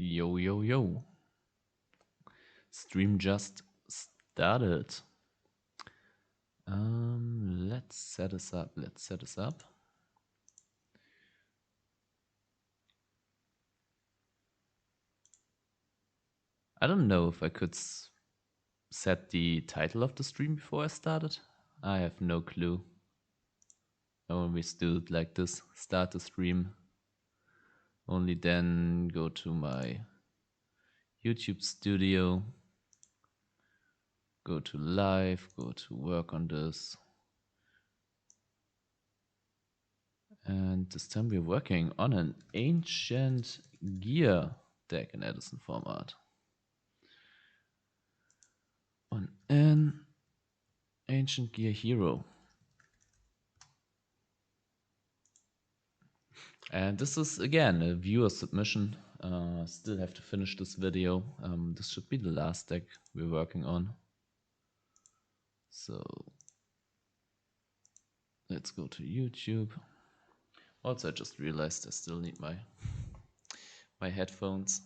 Yo, yo, yo. Stream just started. Let's set us up. I don't know if I could set the title of the stream before I started. I have no clue. I always do it like this. Start the stream. Only then go to my YouTube studio. Go to live. Go to work on this. And this time we're working on an ancient gear deck in Edison Format. On an ancient gear hero. And this is again a viewer submission. Still have to finish this video. This should be the last deck we're working on. So let's go to YouTube. Also, I just realized I still need my headphones.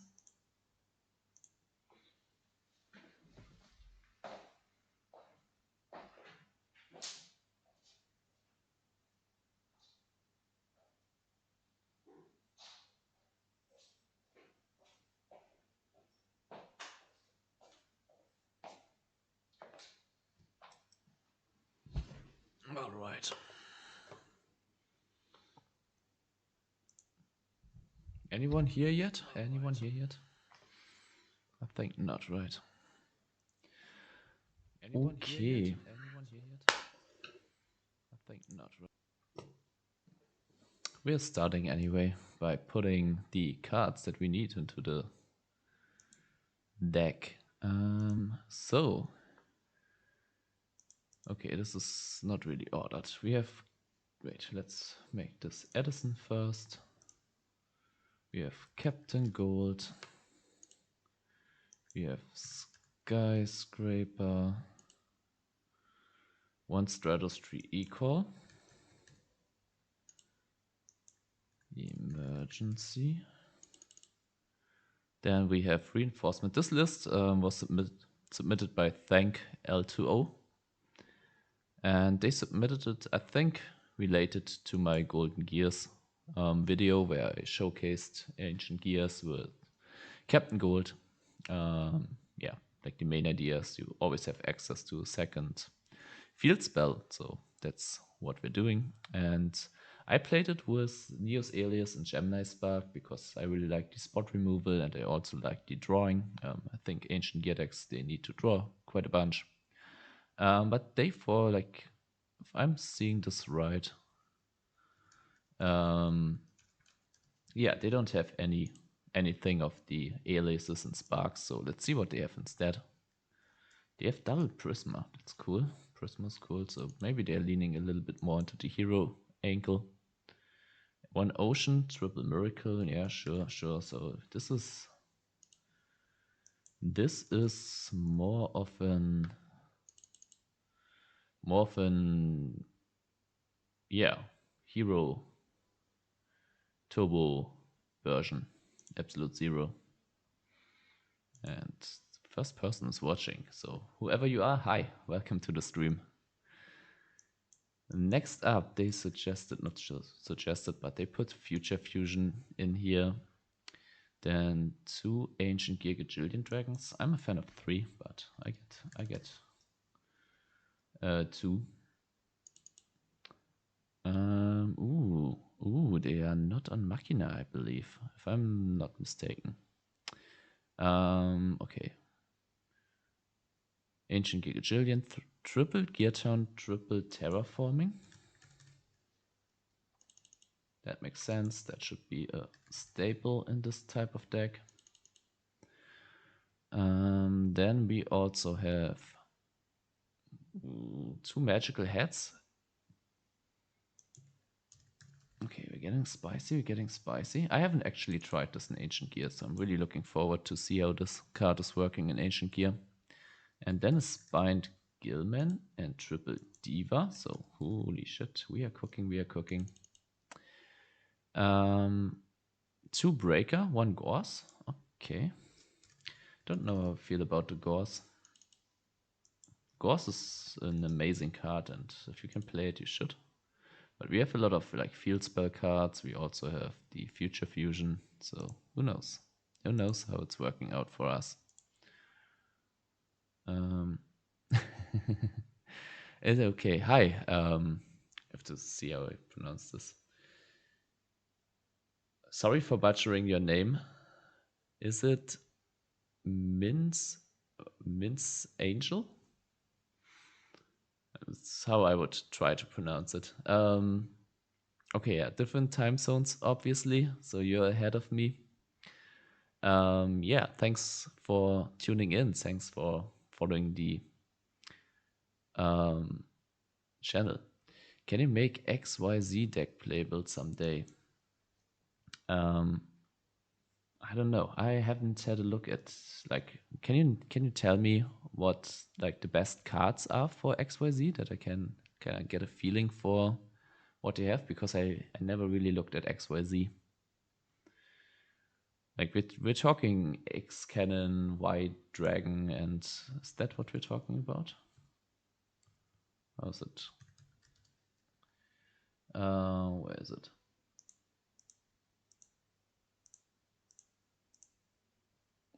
All right. Anyone here yet? I think not, right? Okay. I think not, right? We're starting anyway by putting the cards that we need into the deck. So, okay, this is not really ordered. We have, wait, let's make this Edison first. We have Captain Gold. We have Skyscraper. One Stratos Tree Equal. Emergency. Then we have Reinforcement. This list was submitted by Thank L2O. And they submitted it, I think, related to my Golden Gears video where I showcased ancient gears with Captain Gold. Yeah, like the main idea is you always have access to a second field spell. So that's what we're doing. And I played it with Neos Alias and Gemini Spark because I really like the spot removal and I also like the drawing. I think ancient gear decks, they need to draw quite a bunch. But they for like, if I'm seeing this right, yeah, they don't have anything of the aliases and sparks. So let's see what they have instead. They have double Prisma. That's cool. Prisma's cool. So maybe they're leaning a little bit more into the hero angle. One Ocean, Triple Miracle. Yeah, sure. So this is more of an yeah, hero turbo version. Absolute Zero. And the first person is watching. So whoever you are, hi, welcome to the stream. Next up, they suggested, not suggested, but they put Future Fusion in here. Then 2 Ancient Gear Gajillion Dragons. I'm a fan of 3, but I get 2. They are not on Machina, I believe, if I'm not mistaken. Okay. Ancient Gear Gajillion, triple Gear Turn, triple Terraforming. That makes sense. That should be a staple in this type of deck. Then we also have 2 Magical Heads. Okay, we're getting spicy. I haven't actually tried this in Ancient Gear, so I'm really looking forward to see how this card is working in Ancient Gear. And then a Spined Gilman and triple Diva. So holy shit, we are cooking. 2 Breaker, 1 Gauss. Okay. Don't know how I feel about the Gauss. Gauss is an amazing card, and if you can play it, you should. But we have a lot of like field spell cards. We also have the Future Fusion. So who knows? Who knows how it's working out for us? Is it okay? Hi. I have to see how I pronounce this. Sorry for butchering your name. Is it Mince Angel? That's how I would try to pronounce it. Okay, yeah, different time zones, obviously. So you're ahead of me. Yeah, thanks for tuning in. Thanks for following the channel. Can you make XYZ deck playable someday? I don't know. I haven't had a look at like. Can you tell me what like the best cards are for XYZ that I can get a feeling for what they have, because I never really looked at XYZ. Like we're talking X Cannon, White Dragon, and is that what we're talking about? How is it? Where is it?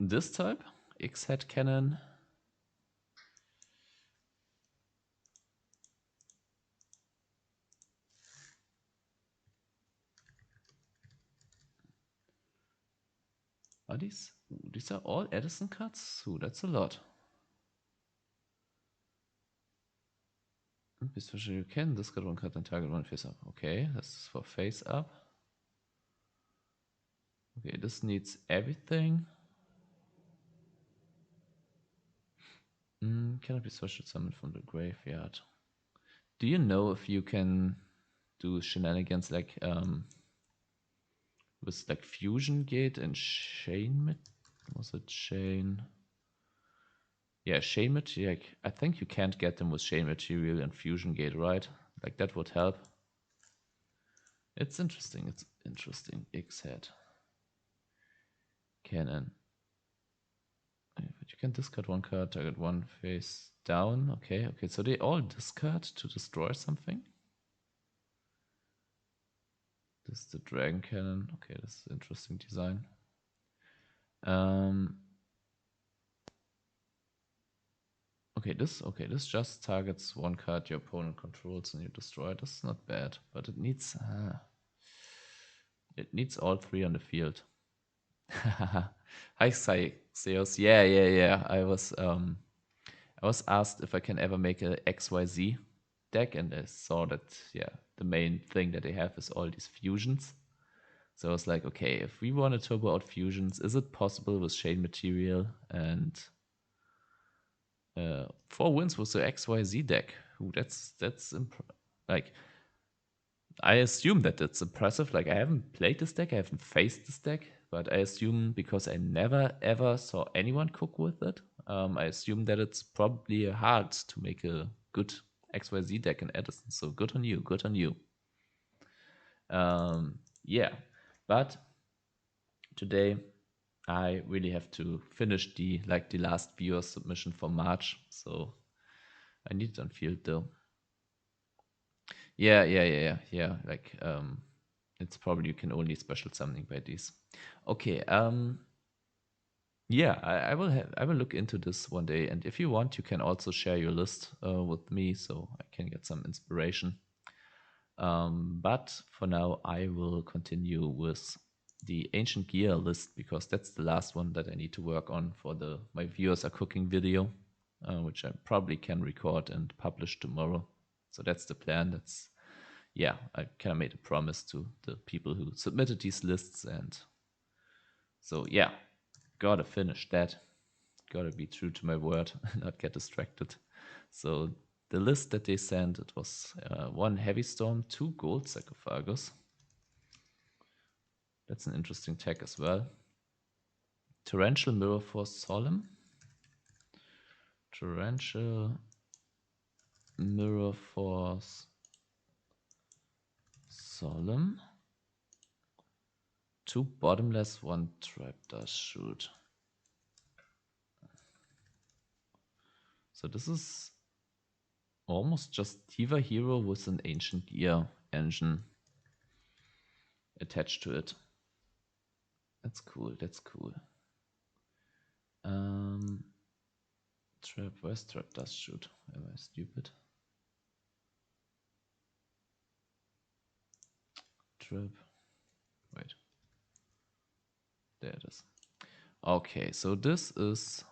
This type? X-Head Cannon. Are these are all Edison cards? Ooh, that's a lot. Especially you can discard one card and target one face up. Okay, that's for face up. Okay, this needs everything. Cannot be special summoned from the graveyard. Do you know if you can do shenanigans like with like Fusion Gate and Chain? Was it Chain? Yeah, Chain Material. Like, I think you can't get them with Chain Material and Fusion Gate, right? Like that would help. It's interesting. It's interesting. X-Head Cannon. But you can discard one card, target one face down. Okay, okay. So they all discard to destroy something. This is the Dragon Cannon. Okay, this is interesting design. Okay, this just targets one card your opponent controls and you destroy it. This is not bad, but it needs all three on the field. Hi, Seos. Yeah. I was asked if I can ever make a XYZ deck, and I saw that the main thing that they have is all these fusions. So I was like, okay, if we want to turbo out fusions, is it possible with Chain Material and 4 wins with the XYZ deck? Ooh, that's like, I assume that it's impressive. Like, I haven't played this deck, I haven't faced this deck, but I assume because I never ever saw anyone cook with it, I assume that it's probably hard to make a good XYZ deck in Edison. So good on you, good on you. Yeah, but today I really have to finish the last viewer submission for March, so I need it on field though. Yeah. Like, it's probably you can only special summoning by these. Okay. Yeah, I will look into this one day, and if you want, you can also share your list with me, so I can get some inspiration. But for now, I will continue with the Ancient Gear list, because that's the last one that I need to work on for the My Viewers Are Cooking video, which I probably can record and publish tomorrow. So that's the plan. I kind of made a promise to the people who submitted these lists, and so gotta finish that. Gotta be true to my word, not get distracted. So the list that they sent, it was 1 Heavy Storm, 2 Gold Sarcophagus. That's an interesting tag as well. Torrential Mirror Force Solemn. Torrential Mirror Force Solemn. 2 bottomless, 1 trap does shoot. So this is almost just Diva Hero with an Ancient Gear engine attached to it. That's cool, that's cool. Trap, where's trap does shoot? Am I stupid? Trap, wait. There it is. Okay, so this is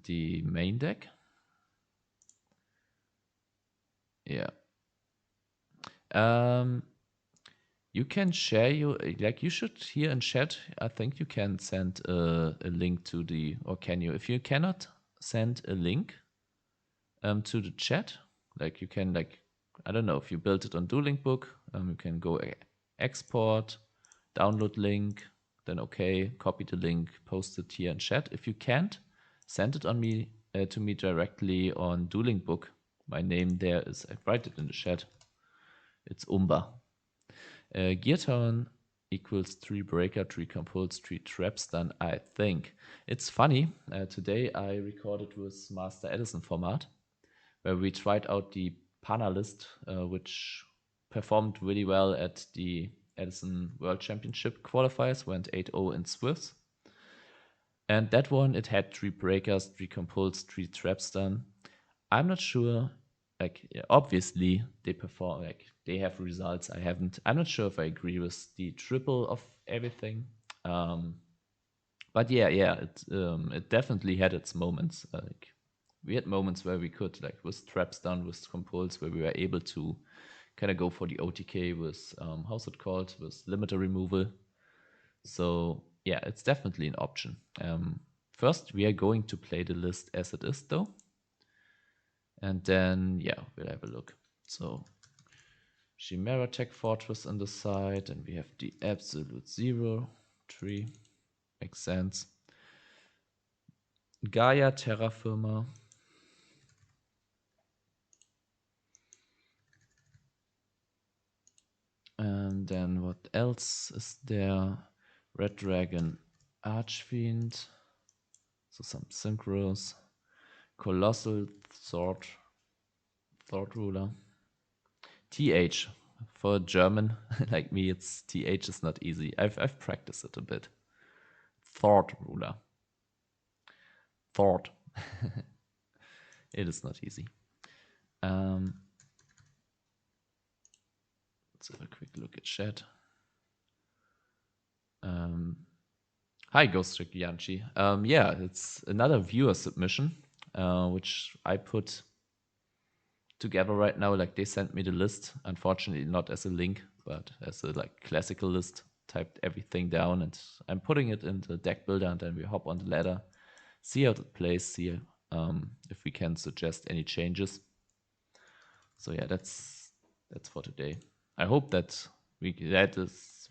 the main deck. Yeah. You can share you should here in chat. I think you can send a link to the, or can you? If you cannot send a link to the chat, like you can, like, I don't know, if you built it on Dueling Book, you can go export, download link, then okay, copy the link, post it here in chat. If you can't, send it on me to me directly on Dueling Book. My name there is, I write it in the chat. It's Umba. Gear turn equals 3 breaker, 3 compulse, 3 traps done, I think. It's funny, today I recorded with Master Edison Format, where we tried out the Pana list, which performed really well at the Edison World Championship qualifiers, went 8-0 in Swifts. And that one, it had 3 breakers, 3 compulse, 3 traps done. I'm not sure, like, obviously they perform, like, they have results. I'm not sure if I agree with the triple of everything. But yeah, it definitely had its moments. Like, we had moments where we could, like, with traps done, with compulse, where we were able to kind of go for the OTK with, how's it called, with limiter removal. So yeah, it's definitely an option. First, we are going to play the list as it is, though. And then, yeah, we'll have a look. So, Chimera Tech Fortress on the side, and we have the Absolute Zero tree. Makes sense. Gaia Terra Firma. And then what else is there? Red Dragon Archfiend. So some synchros. Colossal Thought Ruler. TH. For German like me, it's TH is not easy. I've practiced it a bit. Thought Ruler. Thought. It is not easy. Let's have a quick look at chat. Hi, Ghost Trick Yanchi. Yeah, it's another viewer submission, which I put together right now. Like, they sent me the list, unfortunately not as a link, but as a like classical list. Typed everything down, and I'm putting it in the deck builder, and then we hop on the ladder, see how it plays, see if we can suggest any changes. So yeah, that's for today. I hope that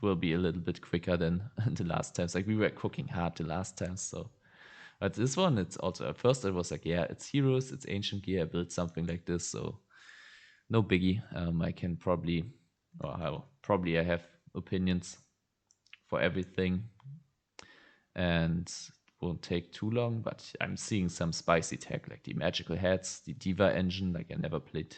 will be a little bit quicker than the last times. Like, we were cooking hard the last times, so. But this one, it's also, at first I was like, yeah, it's heroes, it's ancient gear, I built something like this, so no biggie. I can probably I have opinions for everything, and won't take too long, but I'm seeing some spicy tech, like the magical heads, the diva engine. Like, I never played.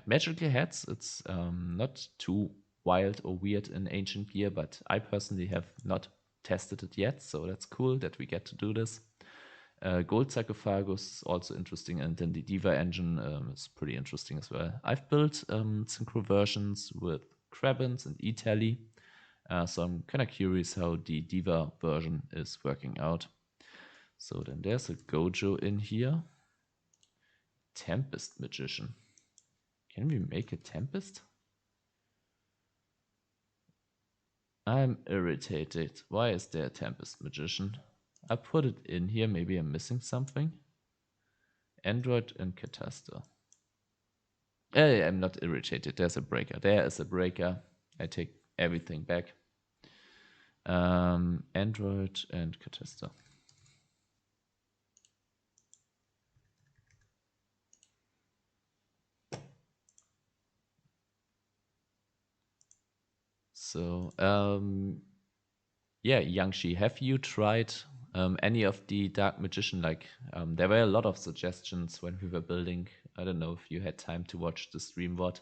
Magical heads, it's not too wild or weird in ancient gear, but I personally have not tested it yet, so that's cool that we get to do this. Gold Sarcophagus is also interesting, and then the diva engine is pretty interesting as well. I've built synchro versions with Krabins and E-Tally, so I'm kind of curious how the diva version is working out. So then there's a Gojo in here. Tempest Magician. Can we make a Tempest? I'm irritated. Why is there a Tempest Magician? I put it in here. Maybe I'm missing something. Android and Cataster. I'm not irritated. There's a breaker. There is a breaker. I take everything back. Android and Cataster. So, yeah, Yangshi, have you tried any of the Dark Magician? Like, there were a lot of suggestions when we were building. I don't know if you had time to watch the stream, what?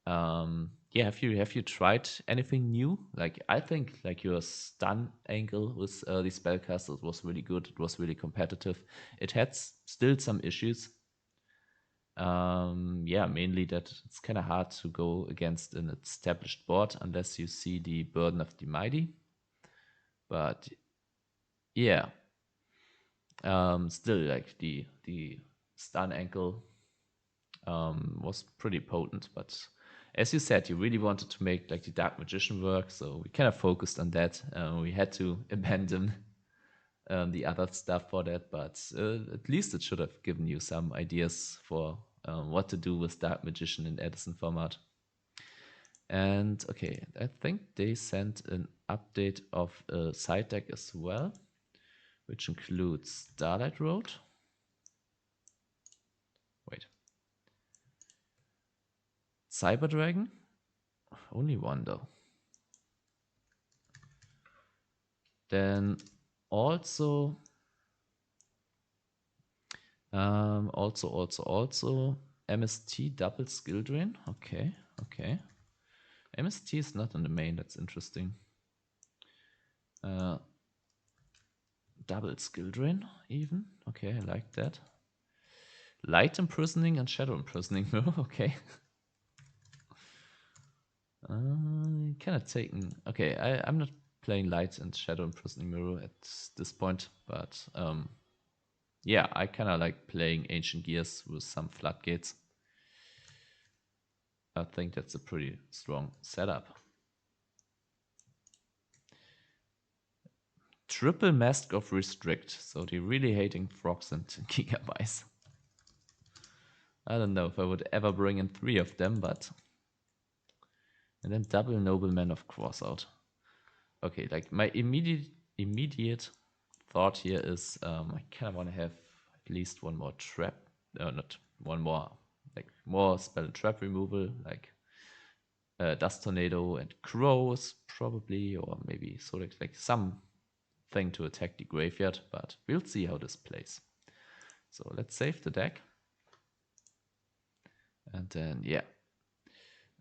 Yeah, have you tried anything new? Like, I think like your stun angle with the spellcasters was really good. It was really competitive. It had still some issues. Yeah, mainly that it's kind of hard to go against an established board unless you see the Burden of the Mighty. But yeah, still like the stun ankle was pretty potent. But as you said, you really wanted to make like the Dark Magician work, so we kind of focused on that. We had to abandon the other stuff for that, but at least it should have given you some ideas for what to do with Dark Magician in Edison format. And okay, I think they sent an update of a side deck as well, which includes Starlight Road. Wait. Cyber Dragon? Only one though. Then also MST double skill drain. Okay. MST is not on the main, that's interesting. Double skill drain even. Okay, I like that. Light imprisoning and shadow imprisoning. Okay. Kind of taken. Okay, I'm not playing light and shadow imprisoning mirror at this point, but yeah, I kind of like playing ancient gears with some floodgates. I think that's a pretty strong setup. Triple Mask of Restrict, so they're really hating frogs and gigabytes. I don't know if I would ever bring in 3 of them, but... And then double Nobleman of Crossout. Okay, like my immediate thought here is I kind of want to have at least one more trap, not one more, like more spell and trap removal, like Dust Tornado and Crows probably, or maybe sort of like something to attack the graveyard, but we'll see how this plays. So let's save the deck. And then, yeah.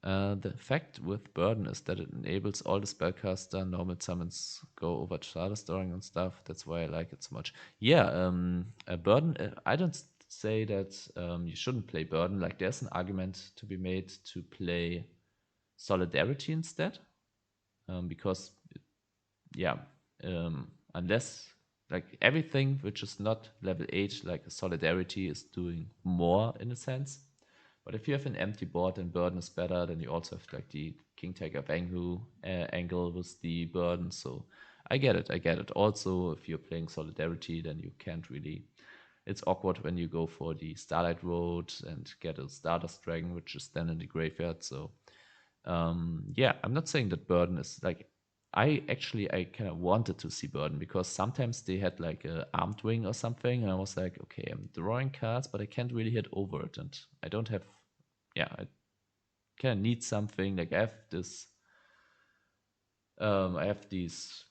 The effect with Burden is that it enables all the spellcaster normal summons go over Charter Storing and stuff. That's why I like it so much. Yeah, Burden, I don't say that you shouldn't play Burden. Like, there's an argument to be made to play Solidarity instead. Because, yeah, unless, like, everything which is not level 8, like Solidarity, is doing more in a sense. But if you have an empty board, then Burden is better. Then you also have like the King Tiger Bangu angle with the Burden. So I get it. Also, if you're playing Solidarity, then you can't really... It's awkward when you go for the Starlight Road and get a Stardust Dragon, which is then in the graveyard. So yeah, I'm not saying that Burden is like... I kind of wanted to see Burden because sometimes they had like a Armed Wing or something, and I was like, okay, I'm drawing cards, but I can't really hit over it, and I don't have... Yeah, I kind of need something. Like I have this, I have these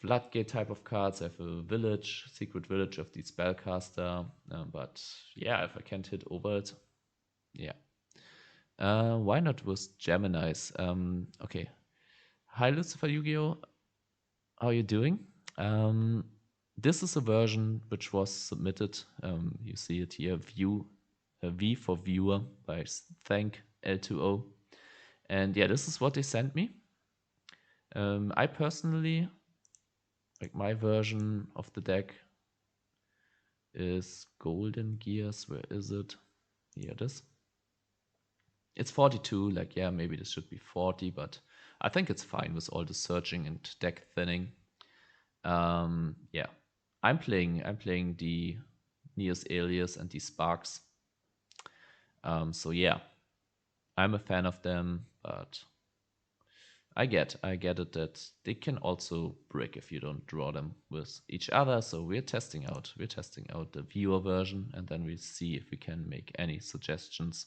floodgate type of cards. I have a village, secret village of the spellcaster. But yeah, if I can't hit over it, yeah. Why not with Gemini's? Okay. Hi, Lucifer Yu-Gi-Oh! How are you doing? This is a version which was submitted. You see it here, V for viewer by Thank L2O. And yeah, this is what they sent me. I personally, like my version of the deck is Golden Gears. Where is it? Here it is. It's 42, like yeah, maybe this should be 40, but I think it's fine with all the searching and deck thinning. Yeah, I'm playing the Neos Alias and the Sparks. So yeah, I'm a fan of them, but I get it that they can also break if you don't draw them with each other. So we're testing out the viewer version, and then we'll see if we can make any suggestions.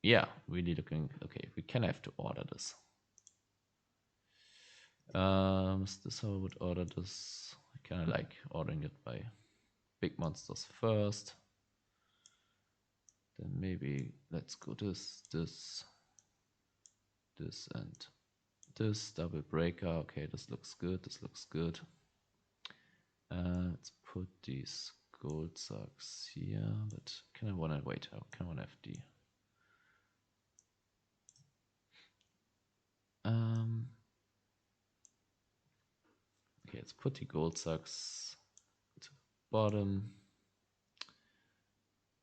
Yeah, really looking. Okay, we can have to order this. Is this how I would order this? I kind of like ordering it by big monsters first. Then maybe let's go this, and this double breaker. Okay, this looks good. This looks good. Let's put these gold socks here. But can I want to wait? I kind of want to have the okay, let's put the gold socks to the bottom.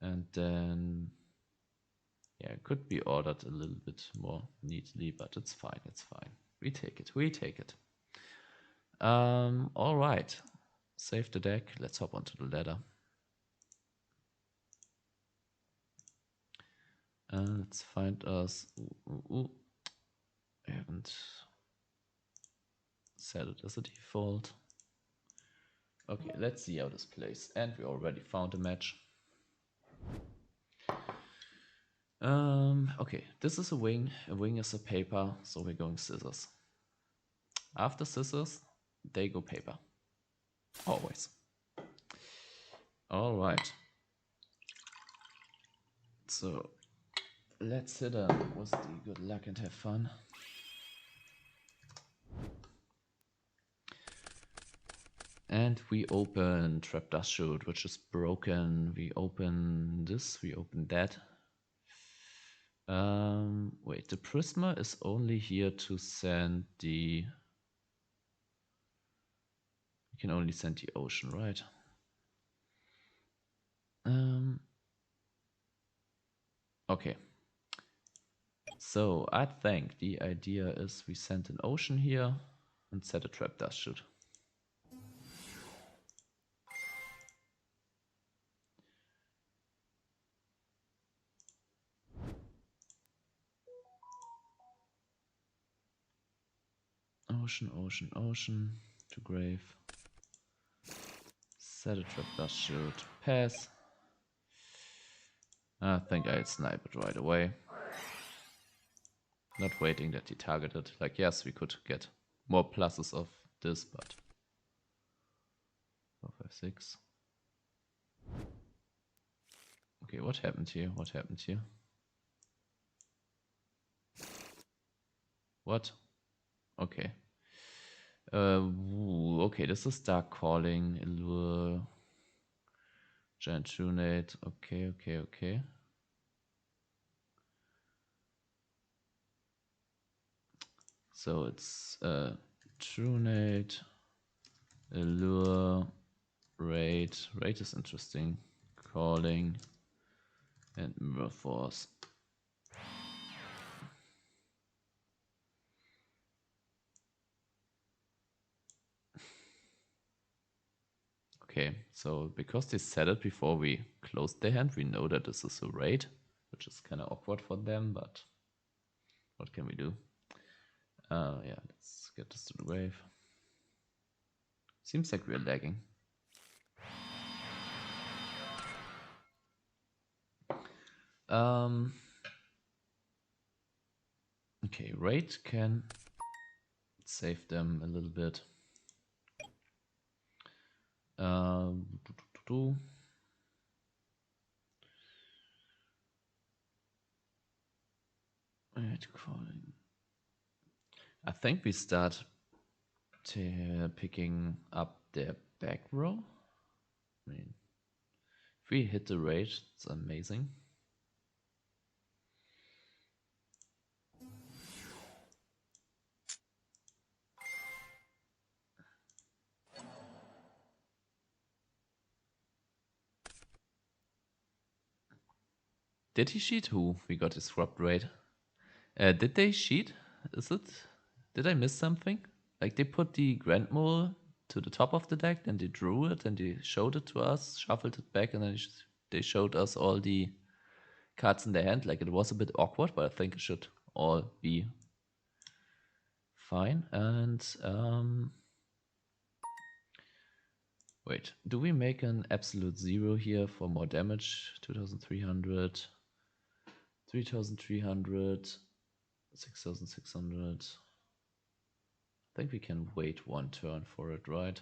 And then, yeah, it could be ordered a little bit more neatly, but it's fine, it's fine. We take it, we take it. All right, save the deck. Let's hop onto the ladder. Let's find us. I haven't set it as a default. Okay, let's see how this plays. And we already found a match. Okay, this is a wing. A wing is a paper, so we're going scissors. After scissors, they go paper. Always. All right. So let's hit them with the good luck and have fun. And we open Trap Dust Shoot, which is broken. We open this, we open that. Wait, the Prisma is only here to send the... You can only send the ocean, right? Okay. So I think the idea is we send an ocean here and set a Trap Dust Shoot. Ocean, ocean, ocean to grave. Set a Trap Dust Shoot. Pass. I think I'd snipe it right away. Not waiting that he targeted. Like, yes, we could get more pluses of this, but 4, 5, 6. Okay, what happened here? What happened here? What? Okay. Okay, this is Dark Calling, Allure, Giant Trunate. Okay, okay, okay. So it's Trunate, Allure, Raid. Raid is interesting. Calling and Mirror Force. Okay, so because they said it before we closed their hand, we know that this is a raid, which is kind of awkward for them, but what can we do? Yeah, let's get this to the grave. Seems like we're lagging. Okay, raid can save them a little bit. Raid calling. I think we start picking up their back row. I mean, if we hit the raid, it's amazing. Did he cheat? Who? We got his swapped raid. Did they cheat? Is it? Did I miss something? Like they put the Grand Mole to the top of the deck, then they drew it, and they showed it to us, shuffled it back, and then they showed us all the cards in their hand. Like it was a bit awkward, but I think it should all be fine. And wait, do we make an absolute 0 here for more damage? 2300, 3,300, 6,600. I think we can wait one turn for it, right?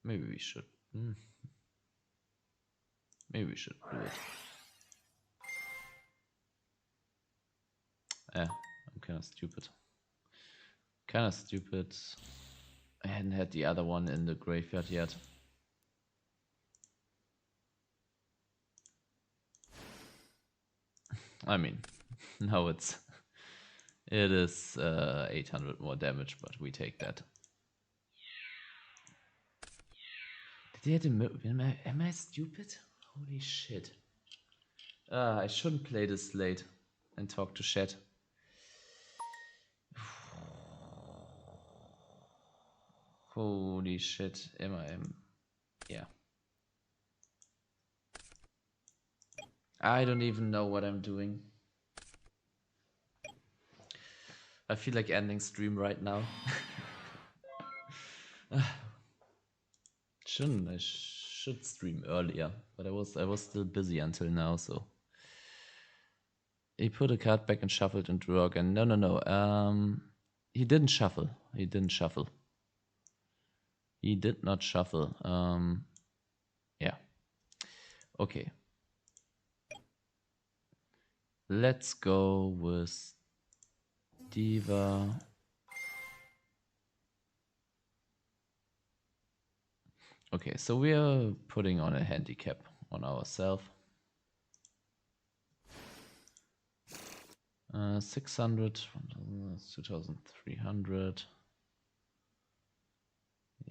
Maybe we should. Maybe we should do it. I'm kind of stupid. I hadn't had the other one in the graveyard yet. I mean, now it is 800 more damage, but we take that. Did he have am I stupid? Holy shit. I shouldn't play this late and talk to chat. Holy shit, yeah. I don't even know what I'm doing. I feel like ending stream right now. I should stream earlier, but I was still busy until now, so. He put a card back and shuffled and drew again. No. He didn't shuffle. He did not shuffle. Yeah. Okay. Let's go with Diva. Okay, so we are putting on a handicap on ourselves. 600, 2,300.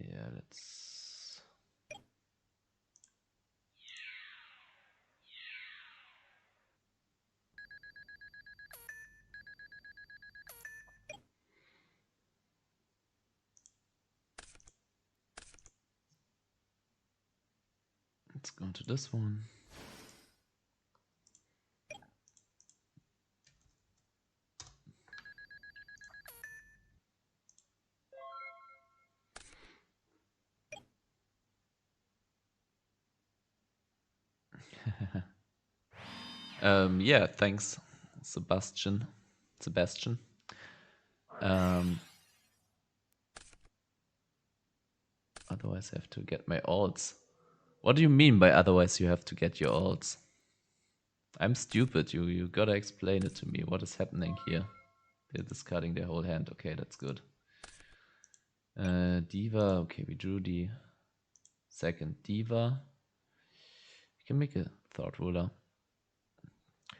Yeah, let's... Let's go to this one. Yeah, thanks, Sebastian. Otherwise I have to get my alts. What do you mean by otherwise you have to get your alts? I'm stupid, you gotta explain it to me. What is happening here? They're discarding their whole hand. Okay, that's good. Diva, okay, we drew the second Diva. We can make a Thought Ruler.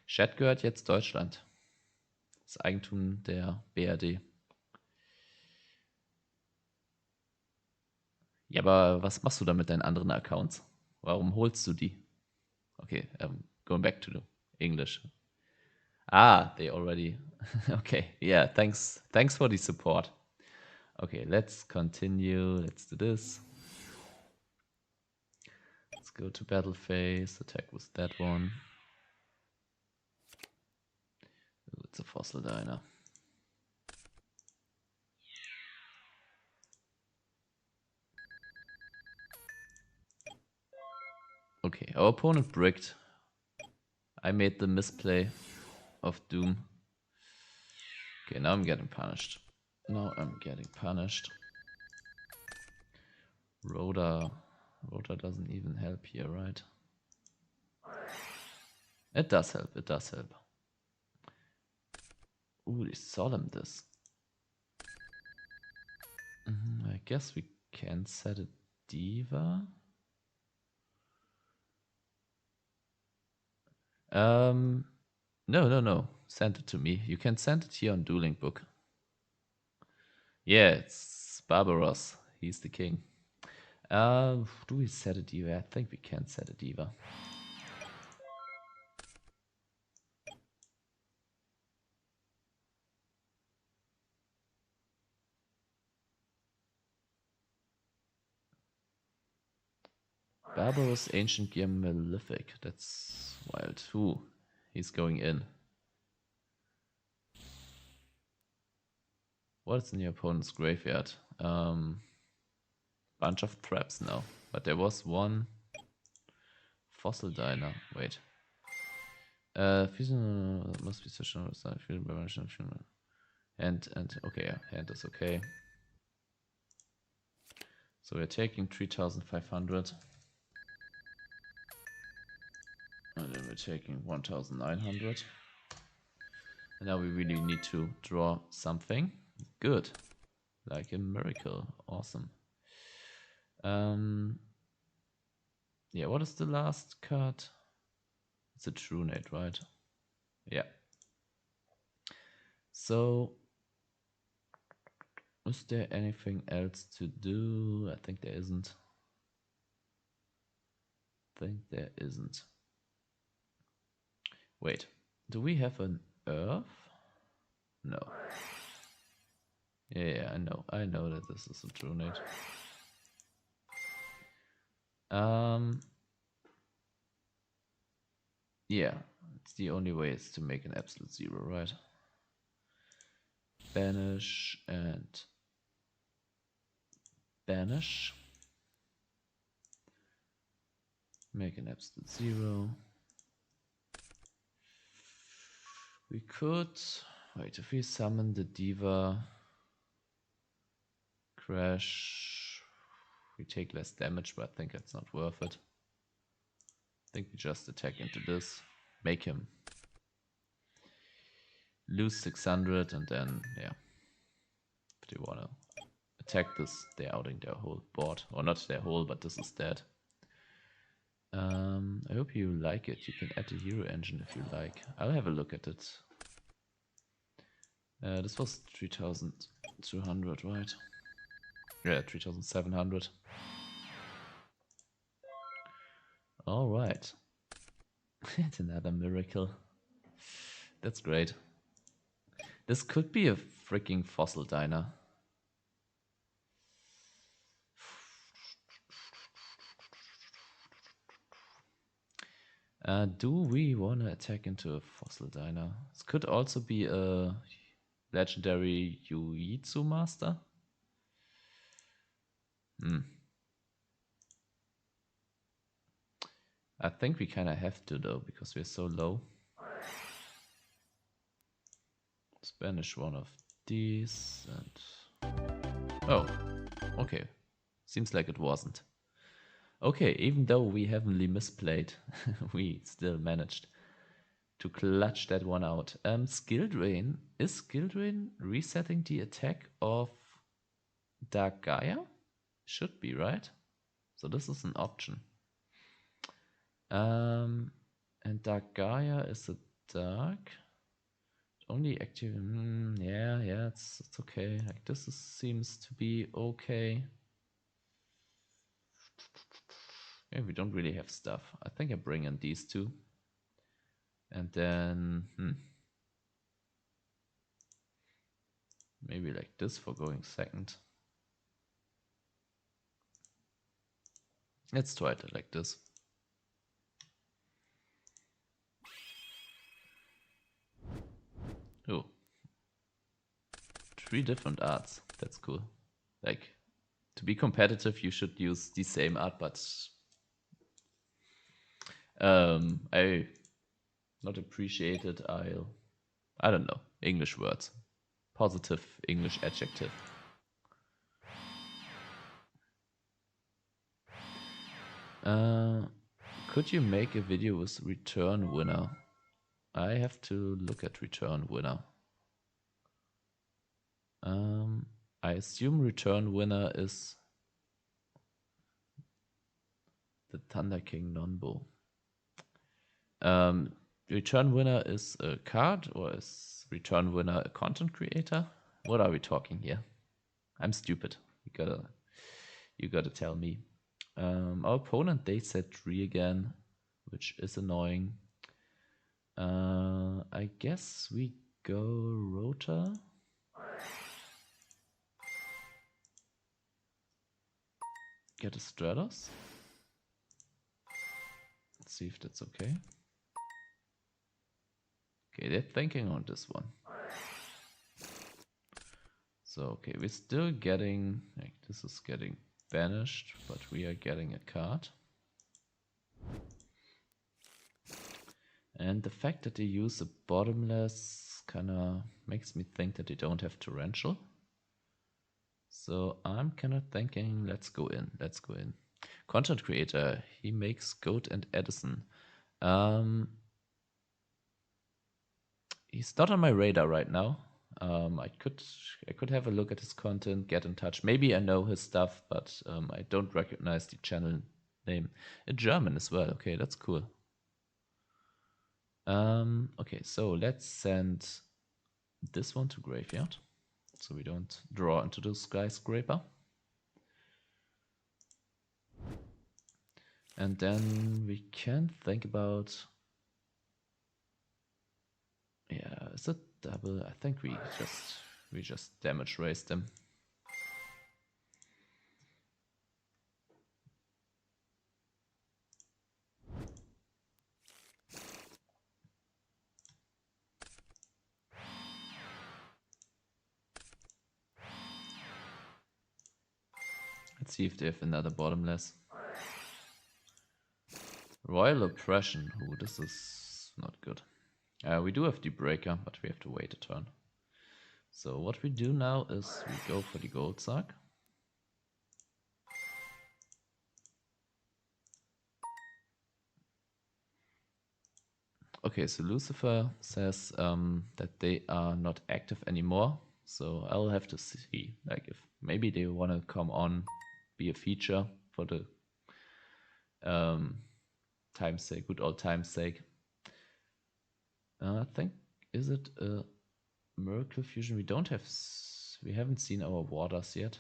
Chat gehört jetzt Deutschland. Das Eigentum der BRD. Ja, aber was machst du da mit deinen anderen Accounts? Warum holst du die? Okay, going back to the English. Ah, they already... Okay, yeah, thanks for the support. Okay, let's continue. Let's do this. Let's go to battle phase. Attack with that one. Ooh, it's a fossil diner. Okay, our opponent bricked. I made the misplay of doom. Okay, now I'm getting punished. Rhoda doesn't even help here, right? It does help. Ooh, they solemn this. I guess we can set a Diva. No. Send it to me. You can send it here on Dueling Book. Yeah, it's Barbaros. He's the king. Do we set a Diva? I think we can set a Diva. Barbaros Ancient Gear Malefic. That's wild. Ooh, he's going in. What's in your opponent's graveyard? Bunch of traps now. But there was one fossil diner. Wait. Must be such and okay, yeah, hand is okay. So we're taking 3,500. And then we're taking 1,900. And now we really need to draw something. Good. Like a miracle. Awesome. Yeah, what is the last card? It's a True Nate, right? Yeah. So, is there anything else to do? I think there isn't. Wait, do we have an Earth? No. Yeah, I know that this is a True Nate. Yeah, it's the only way is to make an absolute zero, right? Banish and banish. Make an absolute zero. We could wait if we summon the diva. Crash. We take less damage, but I think it's not worth it. I think we just attack into this. Make him lose 600 and then, yeah. If they wanna attack this, they're outing their whole board. Or not their whole, but this is dead. I hope you like it. You can add a hero engine if you like. I'll have a look at it. This was 3,200, right? Yeah, 3,700. Alright. It's another miracle. That's great. This could be a freaking fossil diner. Do we want to attack into a fossil diner? This could also be a legendary Yuitsu master. I think we kind of have to though, because we're so low. Let's banish one of these and... Oh, okay. Seems like it wasn't. Okay, even though we heavily misplayed, we still managed to clutch that one out. Skill Drain. Is Skill Drain resetting the attack of Dark Gaia? Should be, right? So this is an option. And Dark Gaia is a dark. Only active. Yeah, it's okay. Like this seems to be okay. Yeah, we don't really have stuff. I think I bring in these two. And then, maybe like this for going second. Let's try it like this. Oh. 3 different arts. That's cool. Like, to be competitive, you should use the same art, but I not appreciate it. I don't know. English words. Positive English adjective. Could you make a video with return winner? I have to look at return winner. I assume return winner is the Thunder King Nonbo. Return winner is a card, or is return winner a content creator? What are we talking here? I'm stupid. You gotta tell me. Our opponent, they said 3 again, which is annoying. I guess we go Rota. Get a Stratos. Let's see if that's okay. Okay, they're thinking on this one. So, okay, we're still getting, like, this is getting banished, but we are getting a card. And the fact that they use a bottomless kind of makes me think that they don't have Torrential. So I'm kind of thinking, let's go in. Content creator, he makes Goat and Edison. He's not on my radar right now. I could have a look at his content, get in touch. Maybe I know his stuff, but I don't recognize the channel name. In German as well. Okay, that's cool. Okay, so let's send this one to graveyard, so we don't draw into the skyscraper. And then we can think about, yeah, is it double? I think we just damage raised them. Let's see if they have another bottomless. Royal Oppression. Ooh, this is not good. We do have the breaker, but we have to wait a turn. So what we do now is we go for the gold sack. Okay, so Lucifer says that they are not active anymore. So I'll have to see, like, if maybe they want to come on, be a feature for the time's sake, good old time's sake. I think, is it a Miracle Fusion? We haven't seen our waters yet.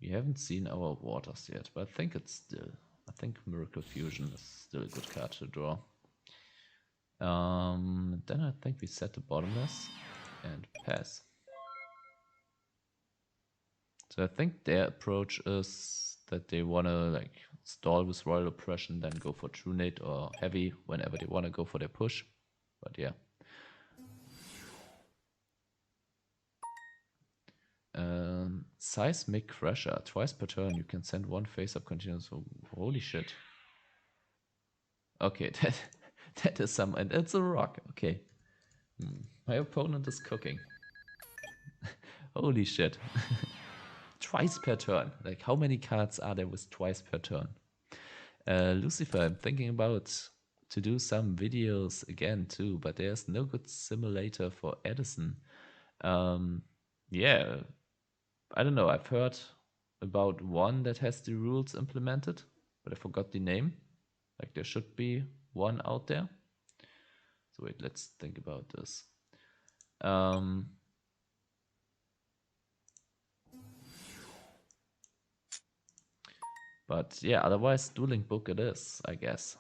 We haven't seen our waters yet, but I think Miracle Fusion is still a good card to draw. Then I think we set the bottomless and pass. So I think their approach is that they want to like stall with Royal Oppression, then go for True Nate or Heavy whenever they want to go for their push. But yeah. Seismic Crusher. Twice per turn you can send one face-up continuous. So, holy shit. Okay, that is some... And it's a rock. Okay. My opponent is cooking. Holy shit. Twice per turn. Like, how many cards are there with twice per turn? Lucifer, I'm thinking about to do some videos again too, but there's no good simulator for Edison. Yeah, I don't know. I've heard about one that has the rules implemented, but I forgot the name. Like, there should be one out there. So wait, let's think about this. But yeah, otherwise Dueling Book it is, I guess.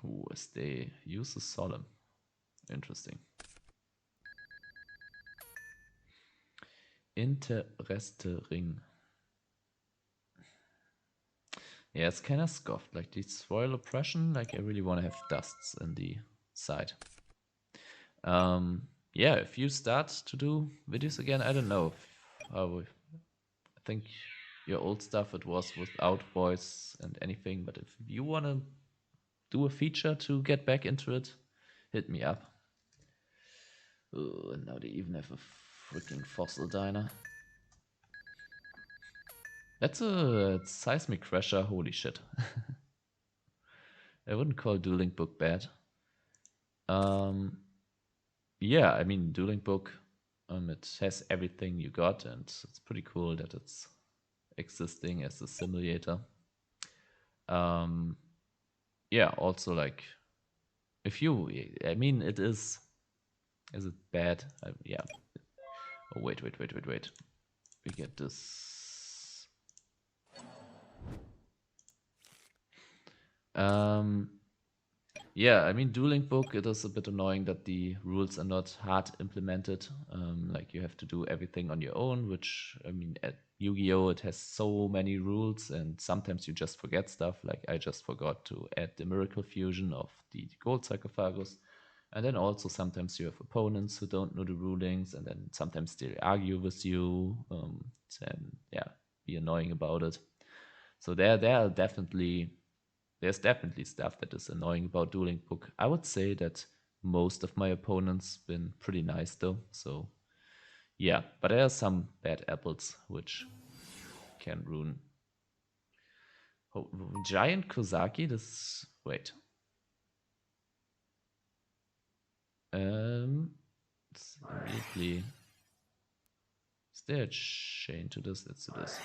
Ooh, as they use a solemn. Interesting. Interesting. Yeah, it's kind of scoffed. Like this Royal Oppression, like I really want to have dusts in the side. Yeah, if you start to do videos again, I don't know. I think your old stuff, it was without voice and anything, but if you want to do a feature to get back into it, hit me up. Oh, and now they even have a freaking fossil diner. That's a Seismic Crusher, holy shit. I wouldn't call Dueling Book bad. Yeah, I mean, Dueling Book, it has everything you got, and it's pretty cool that it's existing as a simulator. Yeah, also, like, if you, I mean, it is it bad? Yeah. Oh, wait. We get this. Yeah, I mean, Dueling Book, it is a bit annoying that the rules are not hard implemented. Like, you have to do everything on your own, which, I mean, at Yu-Gi-Oh! It has so many rules, and sometimes you just forget stuff. Like, I just forgot to add the Miracle Fusion of the Gold Sarcophagus. And then also sometimes you have opponents who don't know the rulings, and then sometimes they argue with you. And yeah, be annoying about it. So there's definitely stuff that is annoying about Dueling Book. I would say that most of my opponents been pretty nice though. So yeah, but there are some bad apples which can ruin. Oh, Giant Kozaki. This wait. It's immediately. Is there a chain to this? Let's do this.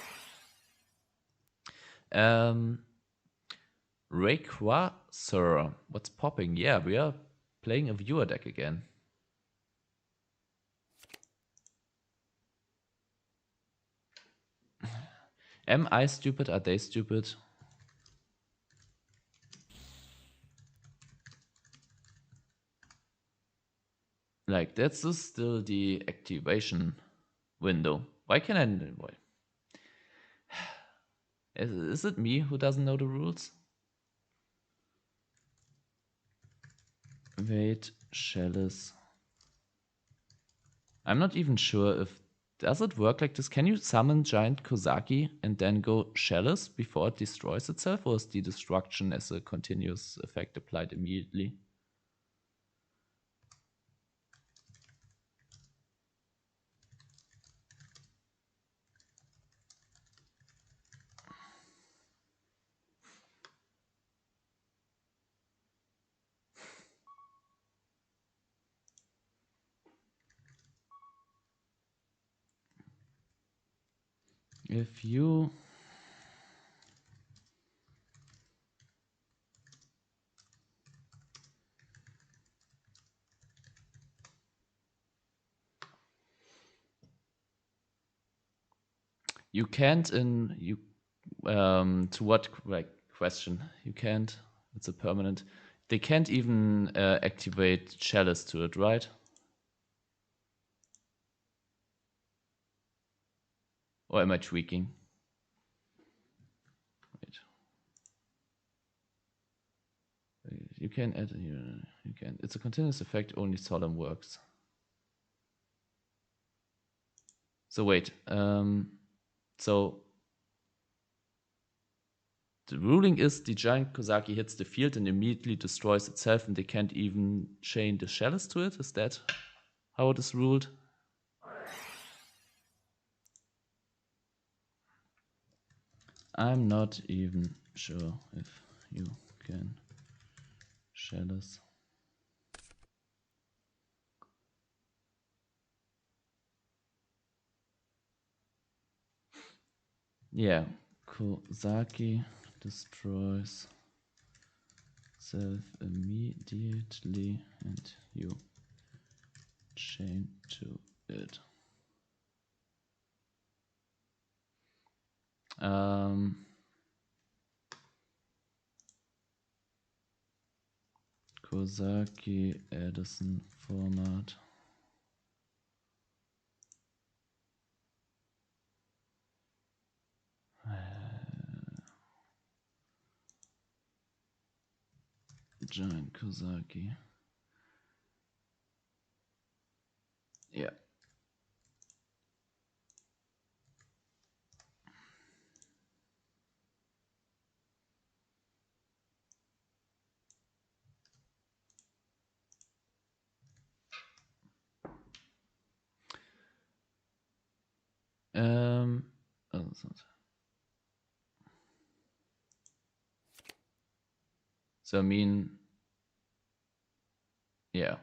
Ryko, sir. What's popping? Yeah, we are playing a viewer deck again. Am I stupid? Are they stupid? Like, that's still the activation window. Why can I... Why? Is it me who doesn't know the rules? Wait, Chalice. I'm not even sure if... Does it work like this? Can you summon Giant Kozaki and then go Chalice before it destroys itself? Or is the destruction as a continuous effect applied immediately? If you... You can't to what question? You can't. It's a permanent. They can't even activate Chalice to it, right? Or am I tweaking? Wait. You can add. You can. It's a continuous effect. Only Solemn works. So wait. So the ruling is the Giant Kozaki hits the field and immediately destroys itself, and they can't even chain the Chalice to it. Is that how it is ruled? I'm not even sure if you can Chalice. Yeah, Kozaki destroys itself immediately and you chain to it. Kozaki Edison Format. Giant Kozaki. Yeah. So I mean, yeah.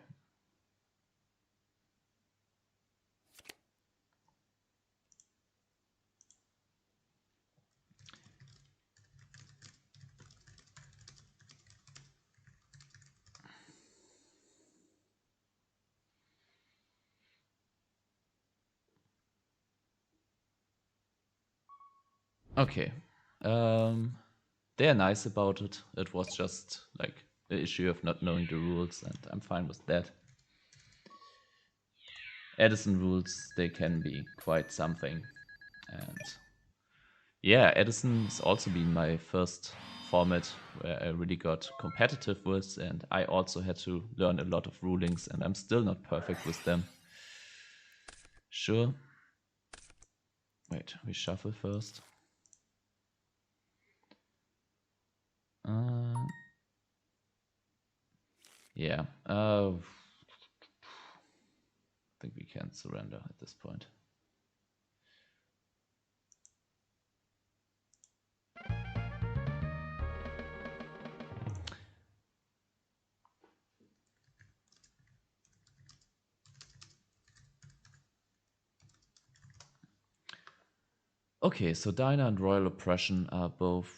Okay. They're nice about it. It was just like the issue of not knowing the rules, and I'm fine with that. Edison rules, they can be quite something. And yeah, Edison's also been my first format where I really got competitive with, and I also had to learn a lot of rulings, and I'm still not perfect with them. Sure. Wait, we shuffle first. Yeah. I think we can surrender at this point. Okay, so Dinah and Royal Oppression are both,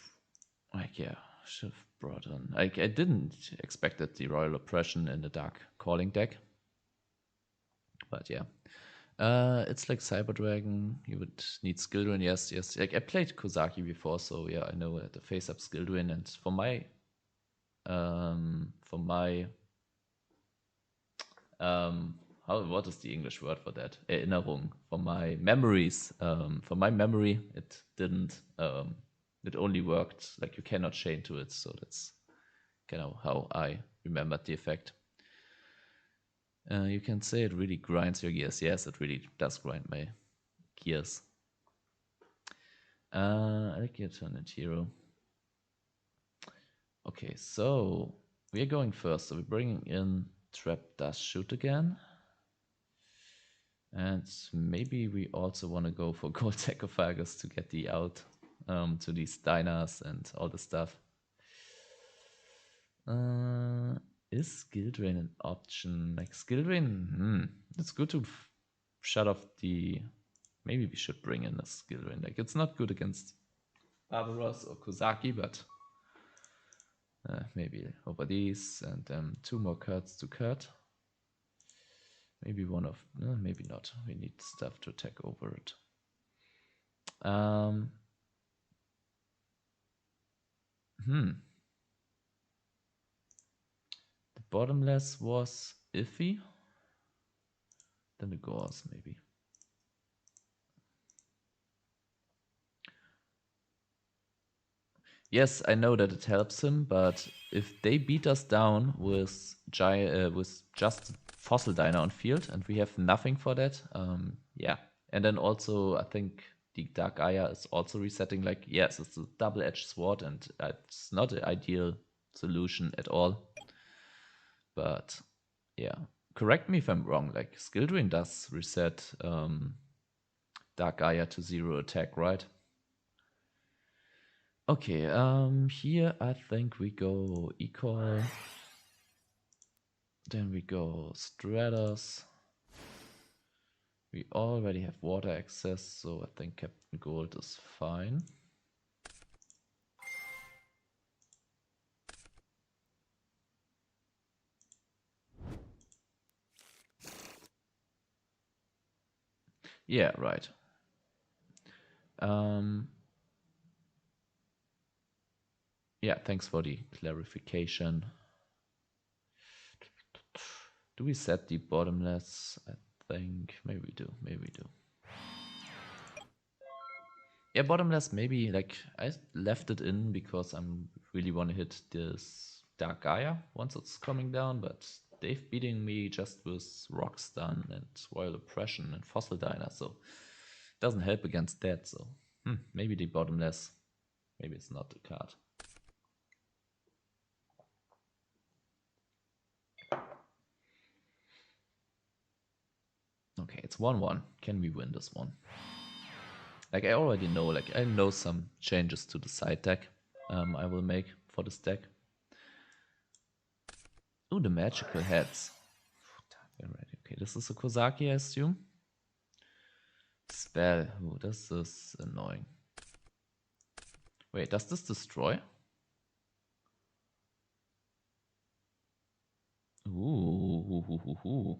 like, yeah, should have brought on. Like, I didn't expect that the Royal Oppression in the Dark Calling deck. But yeah. It's like Cyber Dragon. You would need Skildrin, yes. Like, I played Kozaki before, so yeah, I know the face-up Skildrin. And for my what is the English word for that? Erinnerung. For my memories, for my memory, it didn't. It only worked like you cannot chain to it. So that's kind of how I remembered the effect. You can say it really grinds your gears. Yes, it really does grind my gears. I like your turn at hero. Okay, so we're going first. So we're bringing in Trap Does Shoot again. And maybe we also want to go for Gold Sarcophagus to get the out to these Dinahs and all the stuff. Is Skill Drain an option? Like, Skill Drain, it's good to shut off the... Maybe we should bring in a Skill Drain. Like, it's not good against Barbaros or Kozaki, but maybe over these, and 2 more cards to cut. Maybe one of... maybe not. We need stuff to attack over it. The bottomless was iffy. Then the Gauze, maybe. Yes, I know that it helps him, but if they beat us down with just Fossil Diner on field and we have nothing for that, yeah. And then also, I think the Dark Aya is also resetting. Like, yes, it's a double-edged sword, and it's not an ideal solution at all. But yeah, correct me if I'm wrong. Like, Skill Drain does reset Dark Aya to 0 attack, right? Okay, here I think we go Equal. Then we go Stratos. We already have water access, so I think Captain Gold is fine. Yeah, right. Yeah, thanks for the clarification. Do we set the bottomless? I think maybe we do. Yeah, bottomless, maybe. Like, I left it in because I really want to hit this Dark Gaia once it's coming down, but they've beating me just with Rock Stun and Royal Oppression and Fossil Diner, so it doesn't help against that. So maybe the bottomless. Maybe it's not the card. Okay, it's 1-1. Can we win this one? Like, I already know, like, I know some changes to the side deck I will make for this deck. Oh, the magical heads. Okay, this is a Kozaki, I assume. Spell. Oh, this is annoying. Wait, does this destroy? Ooh.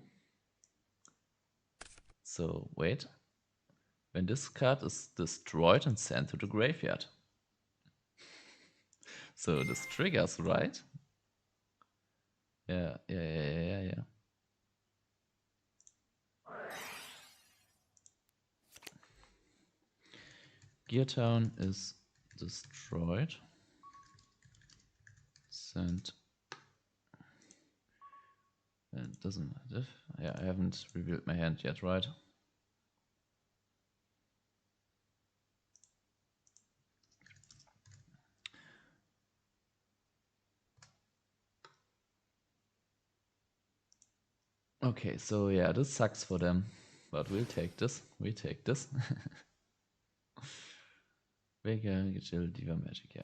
So, wait. When this card is destroyed and sent to the graveyard. So this triggers, right? Yeah. Gear Town is destroyed. Sent. It doesn't matter. Yeah, I haven't revealed my hand yet, right? Okay, so yeah, this sucks for them, but we'll take this. We take this. Vega, Chill, Diva, Magic, yeah.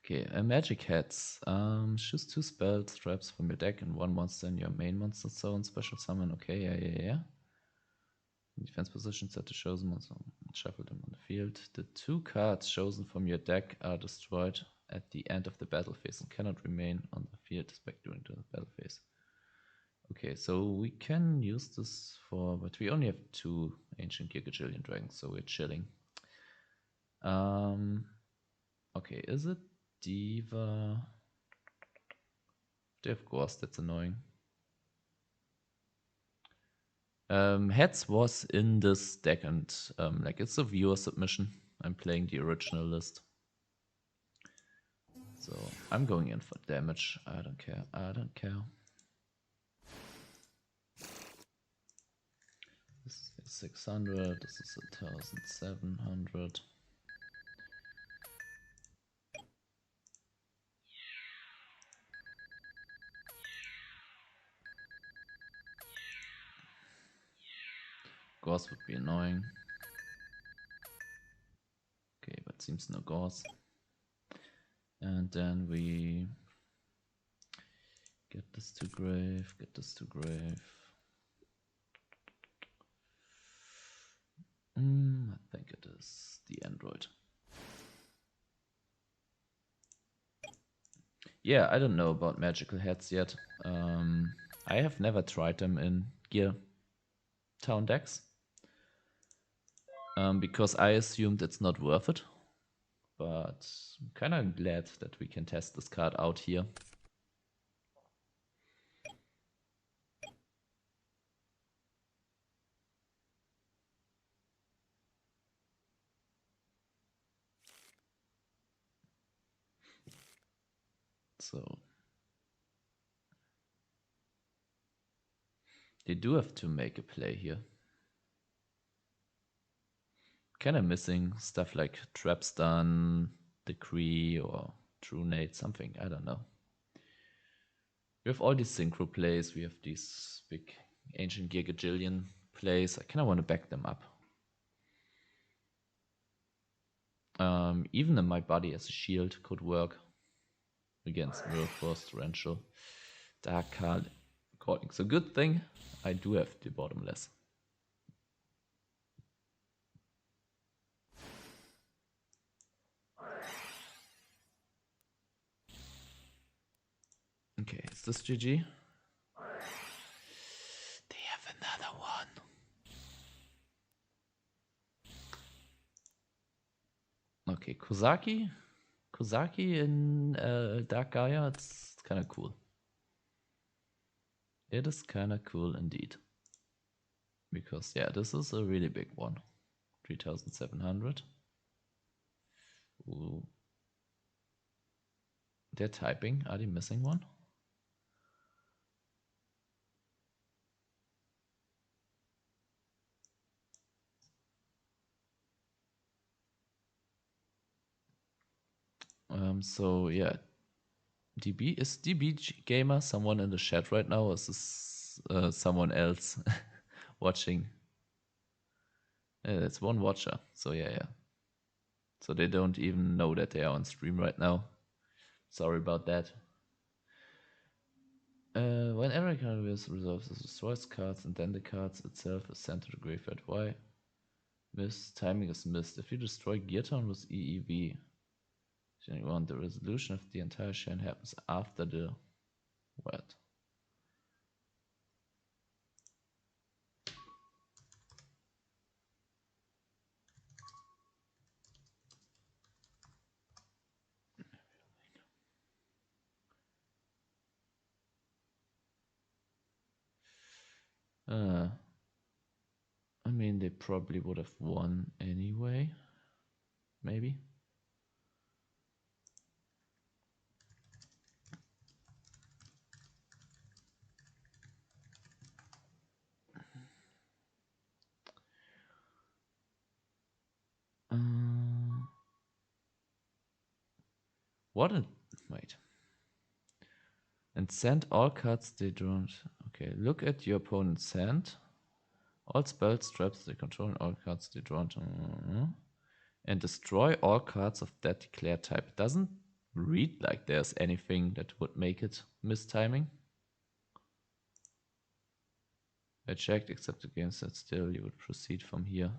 Okay, Magic Heads. Choose 2 spells, traps from your deck and 1 monster in your main monster zone. Special summon. Okay, yeah. Defense position, set the chosen monster, shuffle them on the field. The 2 cards chosen from your deck are destroyed at the end of the battle phase and cannot remain on the field back during the battle phase. Okay, so we can use this for, but we only have 2 Ancient Gigajillion Dragons, so we're chilling. Okay, is it Diva? They have Ghost, that's annoying. Heads was in this deck and like it's a viewer submission. I'm playing the original list. So I'm going in for damage. I don't care. This is 600, this is 1700. Gauss would be annoying. Okay, but seems no Gauss. And then we get this to grave, I think it is the Android. Yeah, I don't know about magical heads yet. I have never tried them in Gear Town decks. Because I assumed it's not worth it. But I'm kind of glad that we can test this card out here. So they do have to make a play here. Kind of missing stuff like Trapstun, Decree, or Trunate, something, I don't know. We have all these synchro plays, we have these big Ancient Gigajillion plays. I kind of want to back them up. Even in my body as a shield could work against Mirror Force, Torrential, Dark Card, Calling. So good thing I do have the bottomless. Okay, is this GG? They have another one. Okay, Kozaki in Dark Gaia, it's kind of cool. It is kind of cool indeed. Because, yeah, this is a really big one. 3,700. Ooh. They're typing. Are they missing one? So, yeah. Is DB Gamer someone in the chat right now? Or is this someone else watching? It's one watcher. So, yeah. So they don't even know that they are on stream right now. Sorry about that. When every card resolves, it destroys cards, and then the cards itself is sent to the graveyard. Why? Timing is missed. If you destroy Gear Town with EEV, the resolution of the entire chain happens after the what? I mean, they probably would have won anyway. Maybe. Wait. And send all cards they don't. Okay, look at your opponent's hand. All spells, traps they control, and all cards they draw. And destroy all cards of that declared type. It doesn't read like there's anything that would make it mistiming. I checked, except against that still you would proceed from here.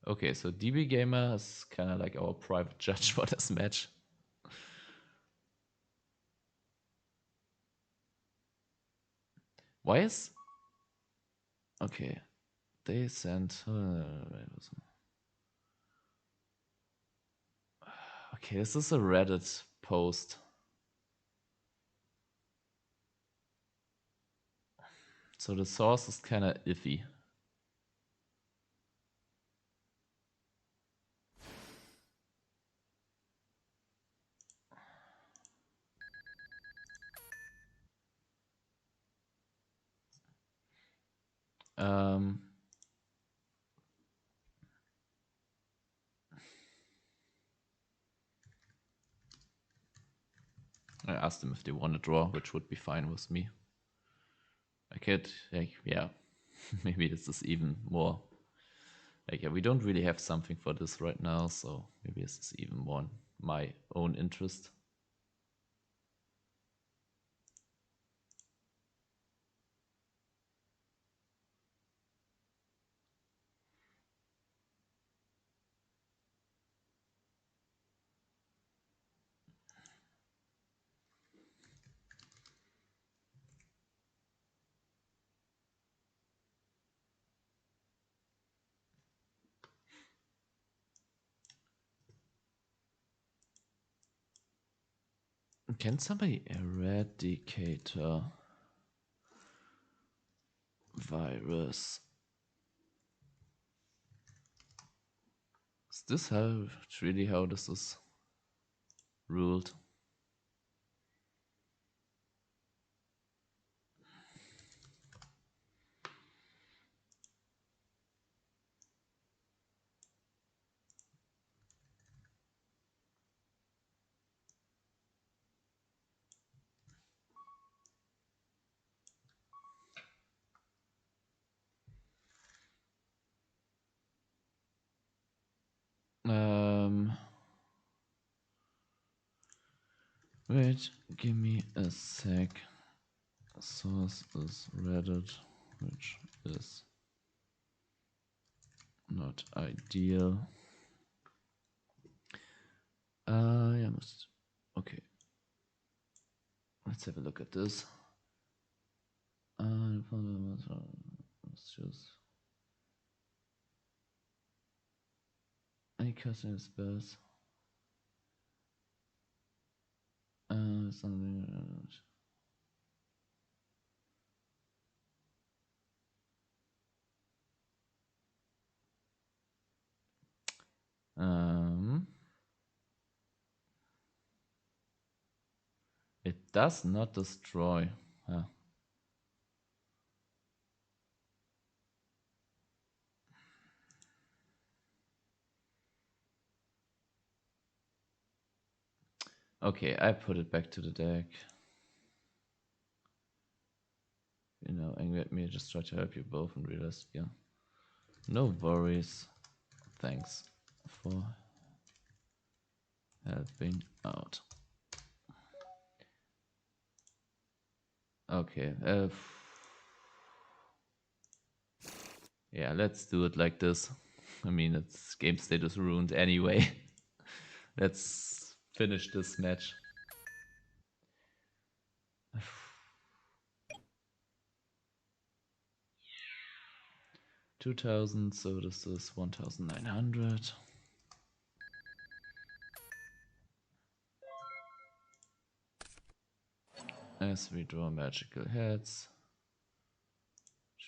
Okay, so DB Gamer is kind of like our private judge for this match. Why is... Okay, they sent... Okay, this is a Reddit post. So the source is kind of iffy. I asked them if they want to draw, which would be fine with me. I could, like, yeah, maybe this is even more. Like, yeah, we don't really have something for this right now, so maybe this is even more in my own interest. Can somebody eradicator virus? Is this how really how this is ruled? Wait, give me a sec. Source is Reddit, which is not ideal. Yeah, okay. Let's have a look at this. Let's choose any custom spells. Something. It does not destroy. Huh. Okay, I put it back to the deck. You know, angry at me, just try to help you both and realize, yeah. No worries. Thanks for helping out. Okay. Yeah, let's do it like this. I mean, it's game state is ruined anyway. Let's finish this match. 2,000, so this is 1,900. As we draw magical heads,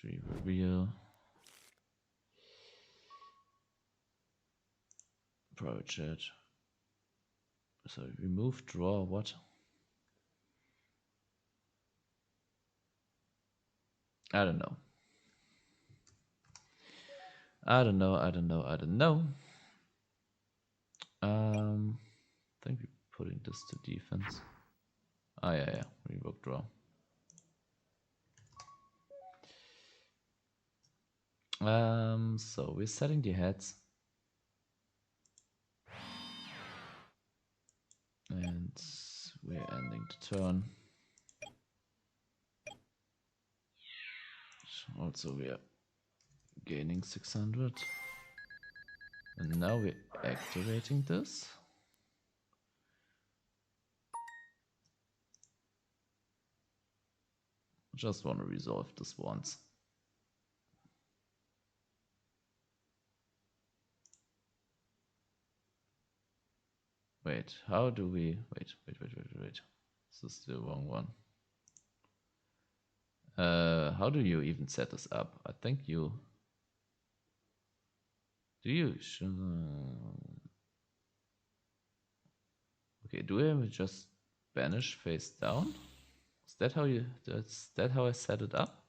we reveal private chat. So remove draw what? I don't know. I don't know. I think we're putting this to defense. Ah, yeah. Revoke draw. So we're setting the heads. And we're ending the turn. Also we're gaining 600. And now we're activating this. Just want to resolve this once. Wait, how do we... Wait. This is the wrong one. How do you even set this up? I think you... Do you... Okay, do I just banish face down? Is that how you... Is that how I set it up?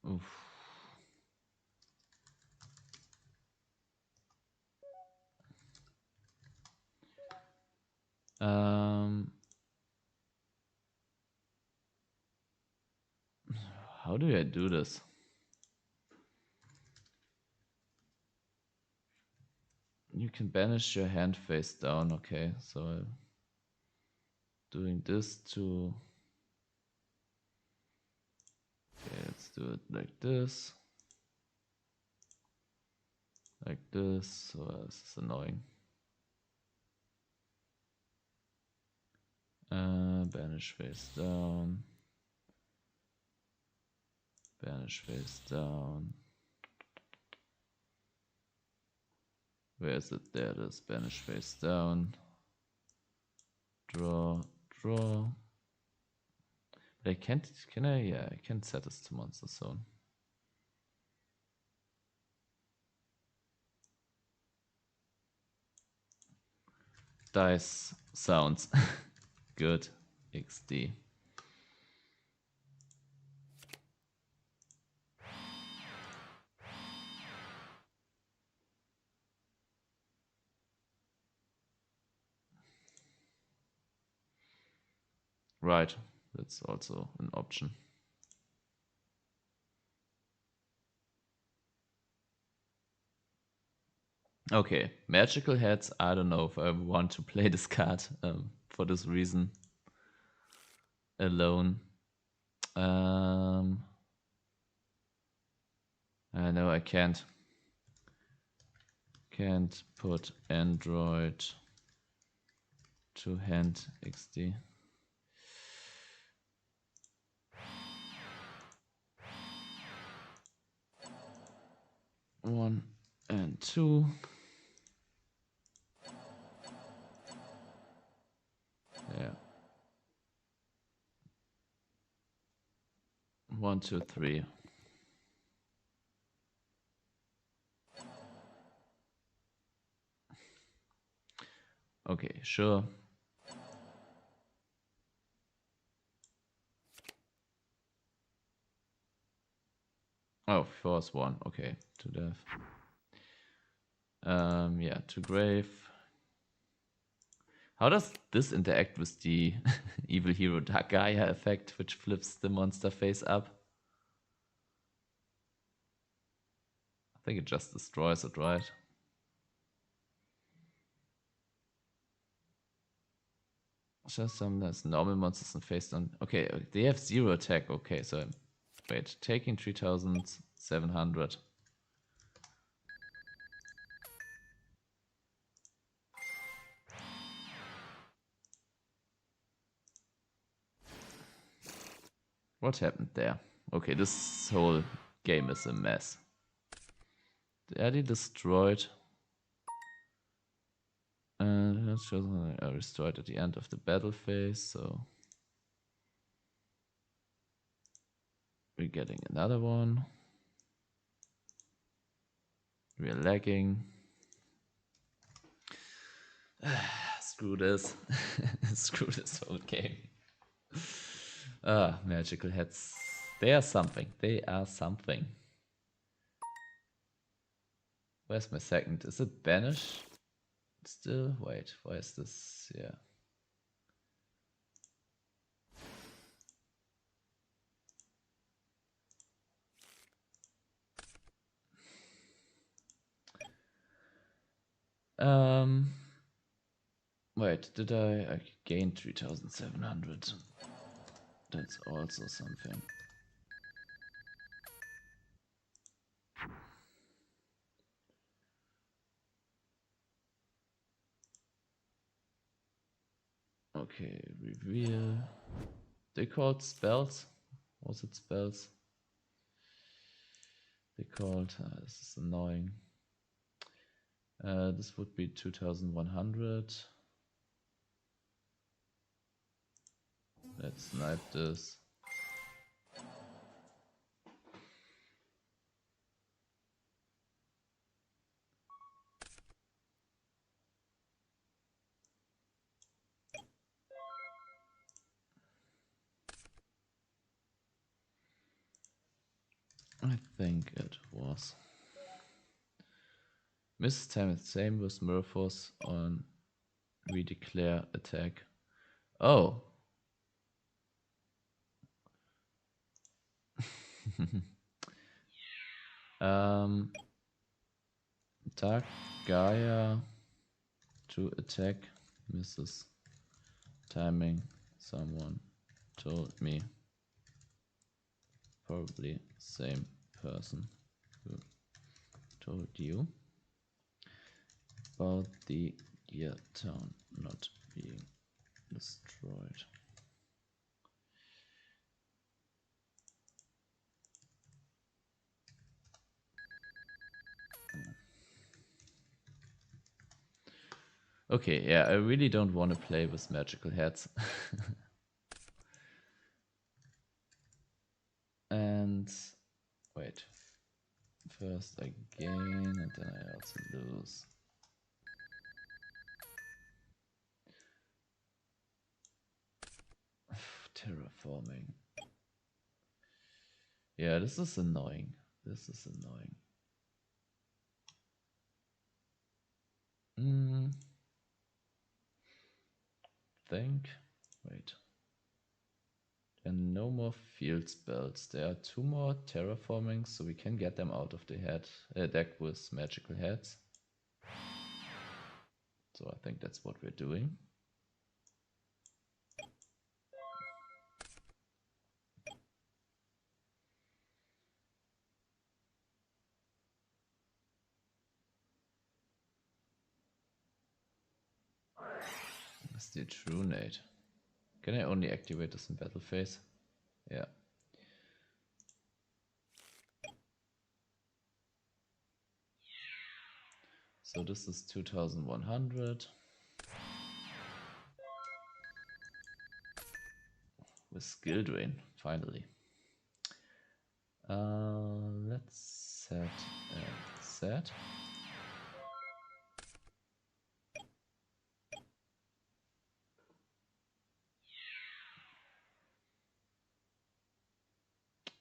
Oof. How do I do this? You can banish your hand face down, okay, so I'm doing this to... Okay, let's do it like this. Like this, so this is annoying. Banish face down. Banish face down. Where is it? There it is. Banish face down. Draw. But I can't, can I? Yeah, I can set this to monster zone. Dice sounds good. XD. Right, that's also an option. Okay, magical heads. I don't know if I want to play this card for this reason alone. I know I can't put Android to hand XD. One and two. Yeah. 1, 2, 3. Okay, sure. Oh, force 1. Okay, to death. Yeah, to grave. How does this interact with the Evil Hero Gaia effect, which flips the monster face up? I think it just destroys it, right? Just some that's normal monsters and face down. Okay, they have 0 attack. Okay, so wait, taking 3,700. What happened there? Okay, this whole game is a mess. The Eddie destroyed. That's just restored at the end of the battle phase, so we're getting another one. We're lagging. Screw this. Screw this whole game. Magical heads. They are something. They are something. Where's my second? Is it banish? Still? Wait, why is this? Yeah. Wait, did I gain 3,700? That's also something. Okay, reveal. They called spells. Was it spells? They called. This is annoying. This would be 2,100. Let's snipe this. I think it was. Miss time is same with Murphos on redeclare attack. Oh. Dark Gaia to attack misses. Timing. Someone told me. Probably same person who told you about the gear town not being destroyed. Okay, yeah, I really don't want to play with magical heads. And wait, first I gain and then I also lose. Terraforming. Yeah, this is annoying. This is annoying. Think. Wait. And no more field spells. There are 2 more terraforming, so we can get them out of the deck with magical heads. So I think that's what we're doing. That's the true nade. Can I only activate this in battle phase? Yeah. So this is 2,100. With skill drain, finally. Let's set and set.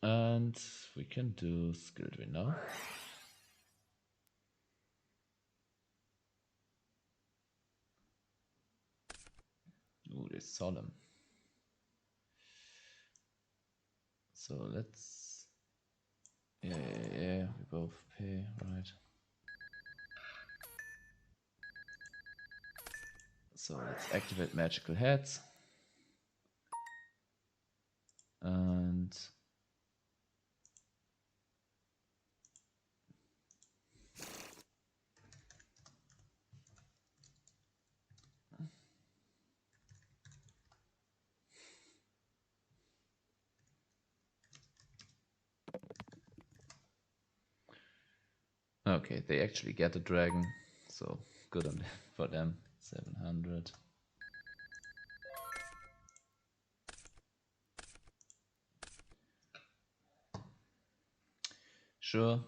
And we can do skill drain now. Ooh, they solemn. So let's, yeah, we both pay, right? So let's activate magical heads. And okay, they actually get a dragon, so good on for them. 700. Sure.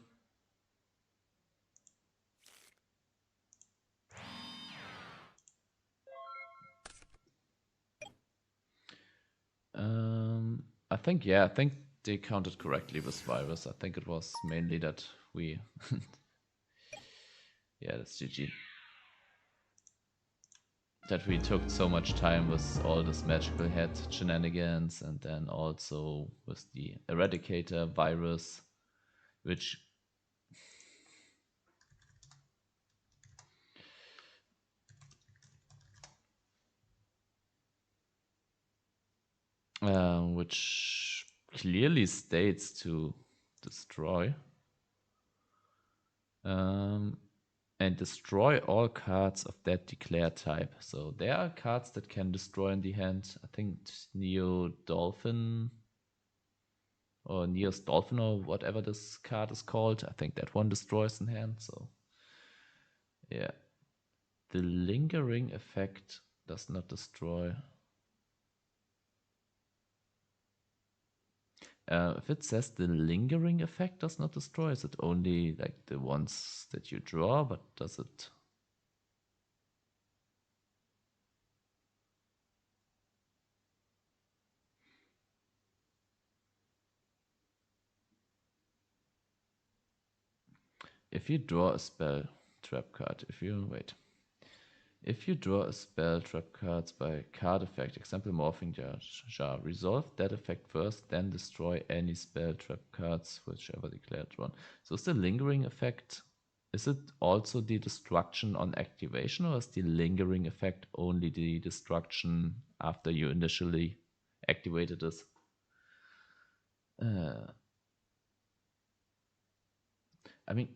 I think, yeah, I think they counted correctly with virus. I think it was mainly that we yeah, that's GG. That we took so much time with all this magical head shenanigans, and then also with the eradicator virus, which which clearly states to destroy. And destroy all cards of that declared type. So there are cards that can destroy in the hand. I think Neo Dolphin or Neo's Dolphin or whatever this card is called. I think that one destroys in hand. So yeah. The lingering effect does not destroy. If it says the lingering effect does not destroy, is it only like the ones that you draw, but does it? If you draw a spell trap card, if you draw a spell trap cards by card effect, example Morphing Jar, resolve that effect first, then destroy any spell trap cards, whichever declared one. So is the lingering effect, is it also the destruction on activation, or is the lingering effect only the destruction after you initially activated this? I mean,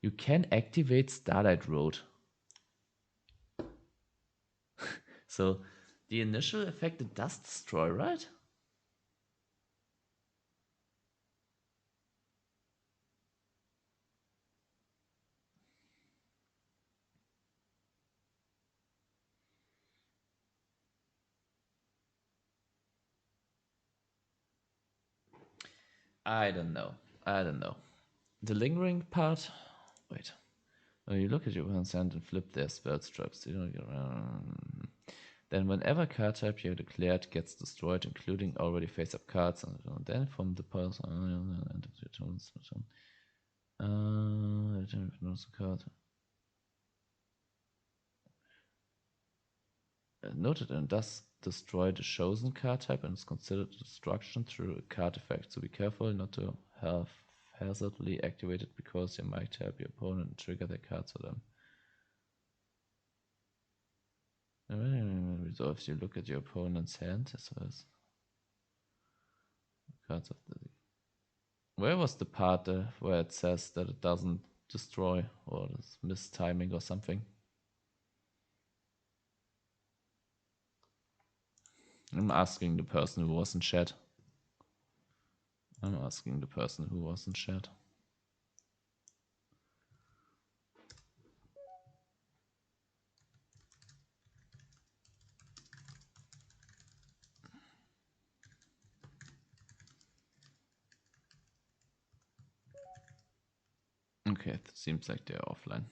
you can activate Starlight Road. So the initial effect, it does destroy, right? I don't know. The lingering part. Wait. When you look at your opponent's hand and flip their spell traps, you don't get around. Then whenever card type you have declared gets destroyed, including already face-up cards, and then from the pulse card. Noted and thus destroy the chosen card type and is considered destruction through a card effect. So be careful not to have hazardly activate it because you might help your opponent and trigger their cards for them. So if you look at your opponent's hand as well as cards of the. Where was the part where it says that it doesn't destroy or is mistiming or something? I'm asking the person who was in chat. Okay, it seems like they're offline.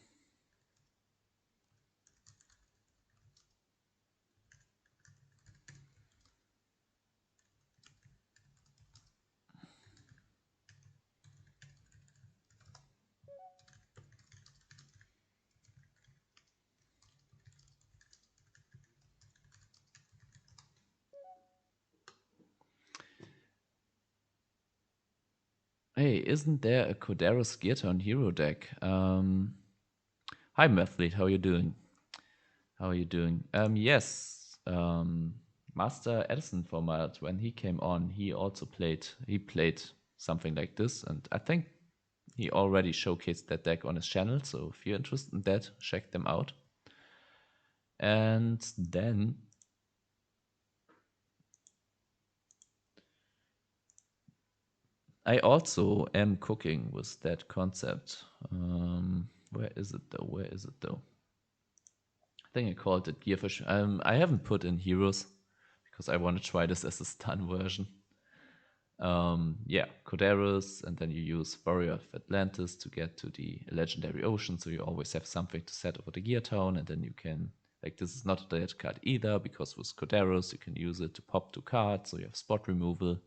Hey, isn't there a Kodaros Gear Town hero deck? Hi, Mathlete, how are you doing? Yes. Master Edison Format, when he came on, he played something like this, and I think he already showcased that deck on his channel, so if you're interested in that, check them out. And then I also am cooking with that concept. Where is it though? I think I called it Gearfish. I haven't put in heroes because I want to try this as a stun version. Yeah, Kodaros, and then you use Warrior of Atlantis to get to the legendary ocean, so you always have something to set over the Gear Town, and then you can, like, this is not a dead card either, because with Kodaros you can use it to pop 2 cards, so you have spot removal,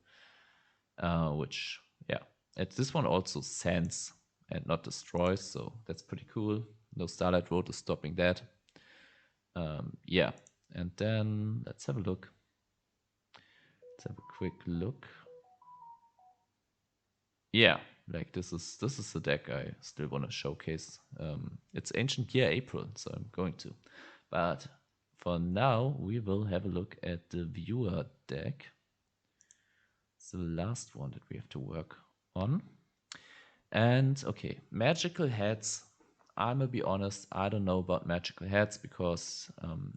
which, yeah. And this one also sends and not destroys, so that's pretty cool. No Starlight Road is stopping that. Yeah, and then let's have a look. Let's have a quick look. Yeah, like this is the deck I still want to showcase. It's Ancient Gear April, so I'm going to. But for now, we will have a look at the viewer deck. It's the last one that we have to work on. And okay, magical heads. I'm gonna be honest, I don't know about magical heads because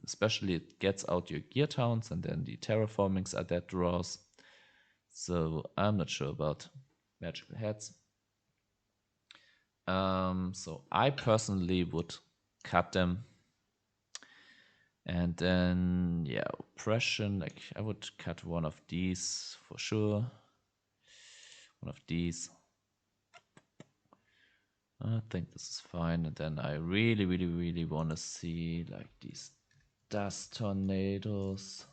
especially it gets out your gear towns and then the terraformings are dead draws. So I'm not sure about magical heads. So I personally would cut them. And then, yeah, oppression, like I would cut one of these for sure. One of these. I think this is fine. And then I really, really, really want to see like these dust tornadoes.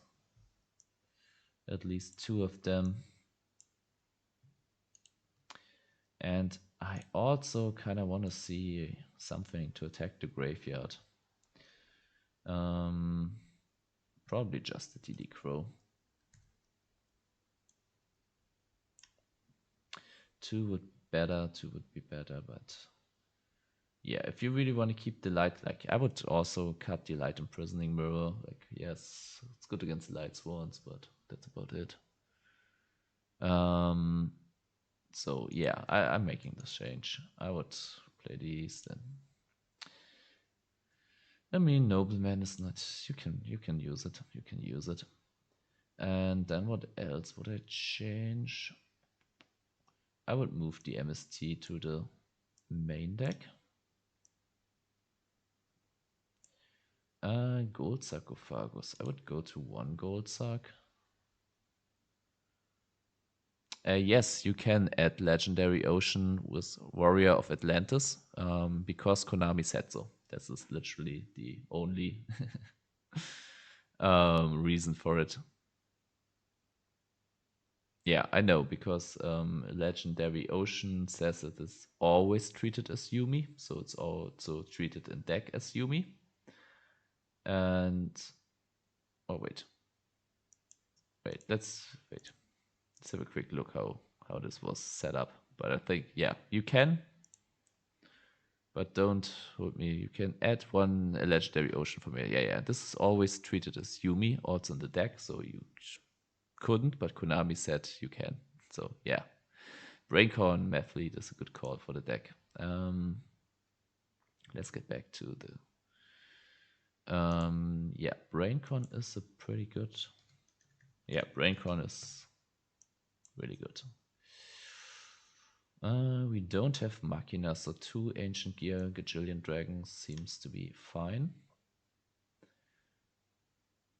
At least 2 of them. And I also kind of want to see something to attack the graveyard. Probably just the TD Crow. 2 would be better, but yeah, if you really want to keep the light, like I would also cut the light imprisoning mirror. Like, yes, it's good against Lightsworns, but that's about it. So yeah, I'm making this change. I would play these then. I mean, Nobleman is not. You can use it. You can use it. And then what else would I change? I would move the MST to the main deck. Gold Sarcophagus. I would go to 1 gold Sarc. Yes, you can add Legendary Ocean with Warrior of Atlantis because Konami said so. This is literally the only reason for it. Yeah, I know, because Legendary Ocean says it is always treated as Yumi, so it's also treated in deck as Yumi. And wait, let's have a quick look how this was set up. But I think, yeah, you can, but don't hold me. You can add 1 Legendary Ocean for me. Yeah. This is always treated as Yumi, also in the deck, so you couldn't, but Konami said you can. So yeah, Braincorn Mathlete is a good call for the deck. Let's get back to the yeah, Braincon is a pretty good. Yeah, Braincon is really good. We don't have Machina, so 2 Ancient Gear, Gajillion Dragons seems to be fine.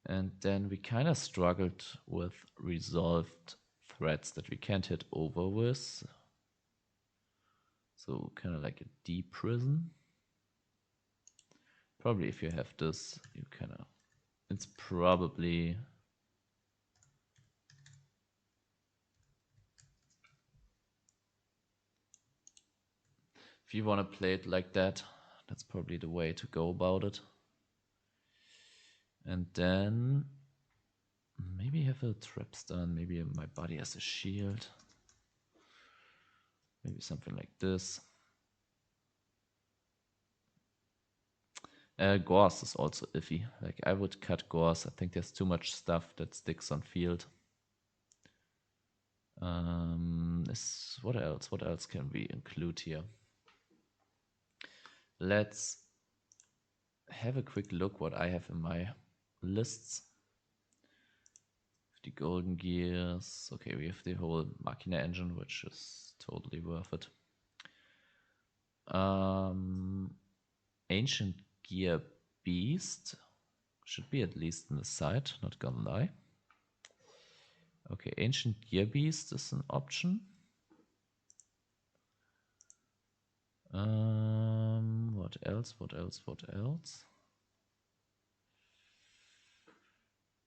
And then we kind of struggled with resolved threats that we can't hit over with. So kind of like a deep prison. Probably if you have this, you kind of, it's probably if you want to play it like that, that's probably the way to go about it. And then maybe have a trap stun, maybe my body has a shield. Maybe something like this. Gorse is also iffy. Like I would cut Gorse. I think there's too much stuff that sticks on field. What else? What else can we include here? Let's have a quick look what I have in my lists. The golden gears. Okay, we have the whole Machina engine, which is totally worth it. Ancient Gear Beast should be at least in the side, not gonna lie. Okay, Ancient Gear Beast is an option. What else? What else? What else?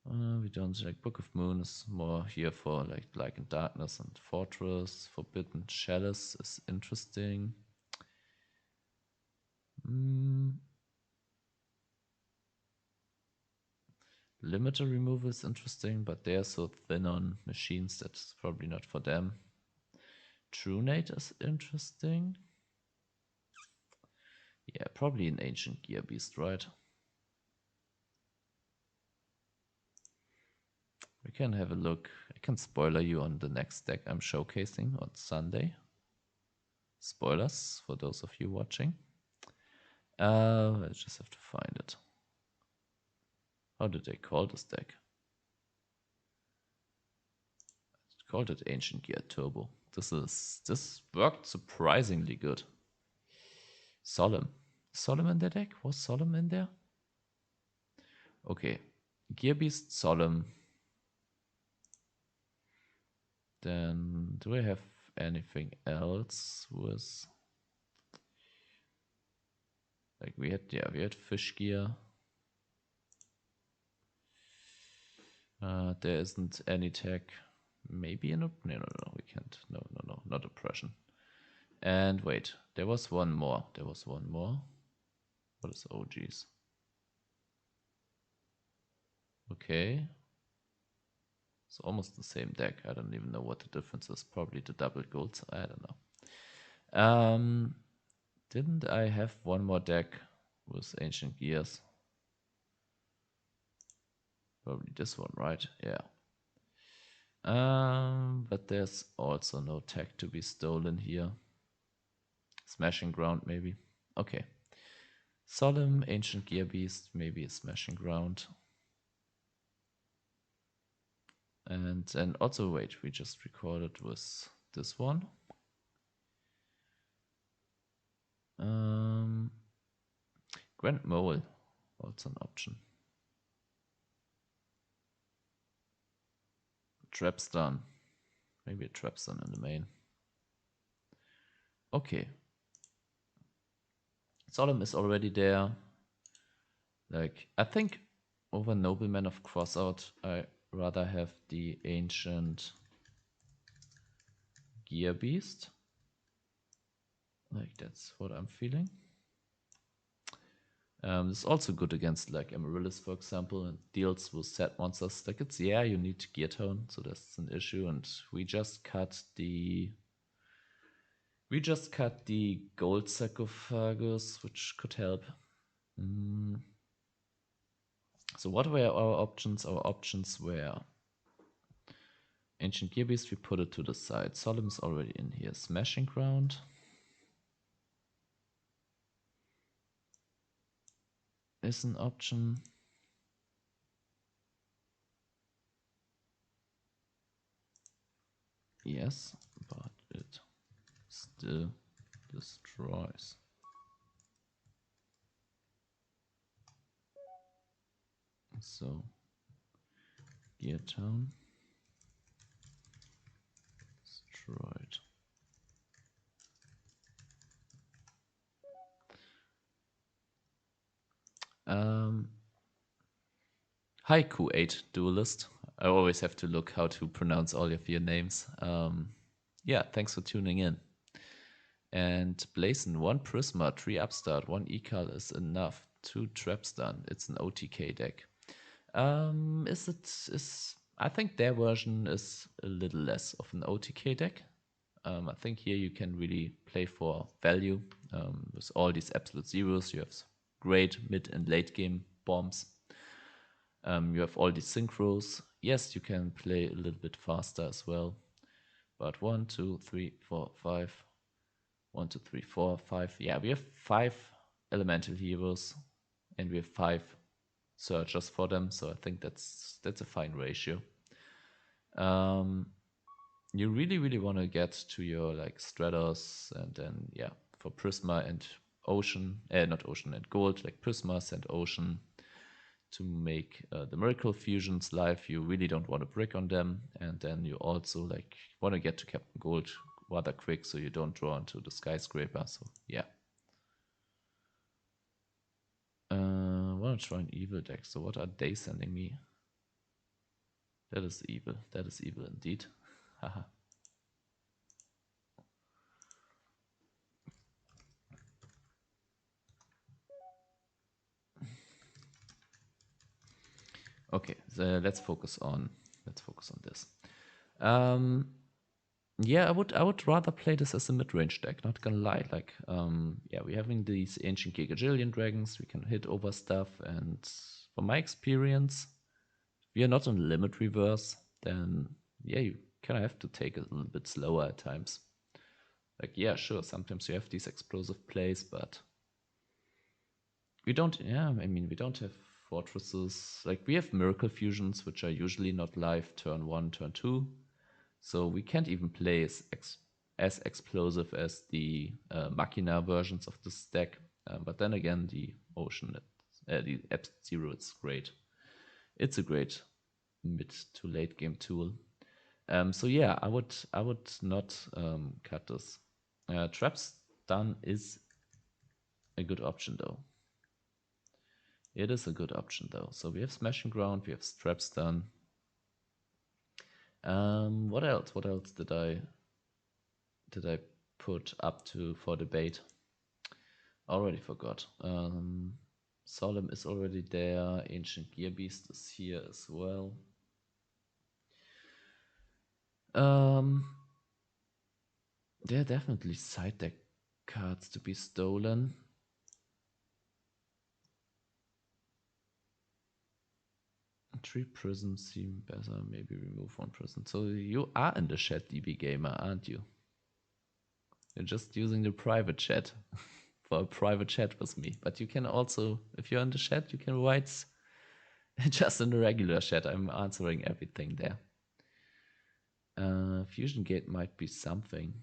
We don't like Book of Moon is more here for like in Darkness and Fortress. Forbidden Chalice is interesting. Limiter removal is interesting, but they're so thin on machines that's probably not for them. Trunate is interesting. Yeah, probably an Ancient Gear Beast, right? we can have a look. I can spoiler you on the next deck I'm showcasing on Sunday. Spoilers for those of you watching. I just have to find it. How did they call this deck? I called it Ancient Gear Turbo. This worked surprisingly good. Solemn. Solemn in the deck? Was Solemn in there? Okay. Gear Beast, Solemn. Then do I have anything else with, like we had Fish Gear. There isn't any tech. Maybe no, we can't. No, not oppression. And wait, there was one more. What is OGs? Okay. It's almost the same deck. I don't even know what the difference is. Probably the double golds. I don't know. Didn't I have one more deck with Ancient Gears? Probably this one, right? Yeah. But there's also no tech to be stolen here. Smashing Ground, maybe. Okay. Solemn, Ancient Gear Beast, maybe a Smashing Ground. And then also, wait, we just recorded with this one. Grand Mole, also an option. Trapstun. Maybe a Trapstun in the main. Okay. Solemn is already there. Like, I think over Nobleman of Crossout, I rather have the Ancient Gear Beast. Like, that's what I'm feeling. This is also good against like Amaryllis, for example, and deals with set monsters. Like it's, yeah, you need Gear Tone, so that's an issue. And we just cut the Gold Sarcophagus, which could help. So what were our options? Our options were Ancient Gear Beast, we put it to the side. Solemn is already in here. Smashing Ground. Is an option. Yes, but it still destroys. So, Gear Town destroyed. Hi Q8 Duelist. I always have to look how to pronounce all of your names. Yeah, thanks for tuning in. And Blazon, 1 Prisma, 3 Upstart, 1 Ecal is enough. 2 Trapstun. It's an OTK deck. I think their version is a little less of an OTK deck. I think here you can really play for value. With all these absolute zeros, you have great mid and late game bombs. You have all these synchros. Yes, you can play a little bit faster as well. But 1, 2, 3, 4, 5. 1, 2, 3, 4, 5. Yeah, we have 5 elemental heroes, and we have 5 searchers for them. So I think that's a fine ratio. You really want to get to your like Stratos, and then yeah, for Prisma and Ocean, not Ocean and Gold, like Prismas and Ocean, to make the Miracle Fusions live. You really don't want to brick on them, and then you also like want to get to Captain Gold rather quick, so you don't draw into the Skyscraper. So yeah. Want to try an evil deck. So what are they sending me? That is evil. That is evil indeed. Haha. Okay, so let's focus on this. Yeah, I would rather play this as a mid-range deck, not gonna lie. Like, yeah, we're having these Ancient Gigajillion Dragons, we can hit over stuff, and from my experience, we are not on limit reverse, then yeah, you kind of have to take it a little bit slower at times. Like, yeah, sure, sometimes you have these explosive plays, but we don't, yeah, I mean, we don't have fortresses. Like, we have miracle fusions, which are usually not live turn 1, turn 2. So we can't even play as explosive as the Machina versions of this deck. But then again, the Ocean, the F-Zero, it's great. It's a great mid to late game tool. So yeah, I would not cut this. Trap stun is a good option though. It is a good option though. So we have Smashing Ground, we have Trap stun. What else? What else did I put up to for debate? Already forgot. Solemn is already there. Ancient Gear Beast is here as well. There are definitely side deck cards to be stolen. Three prisms seem better. Maybe remove one prism. So you are in the chat, DB Gamer, aren't you? You're just using the private chat for a private chat with me. But you can also, if you're in the chat, you can write just in the regular chat. I'm answering everything there. Fusion Gate might be something.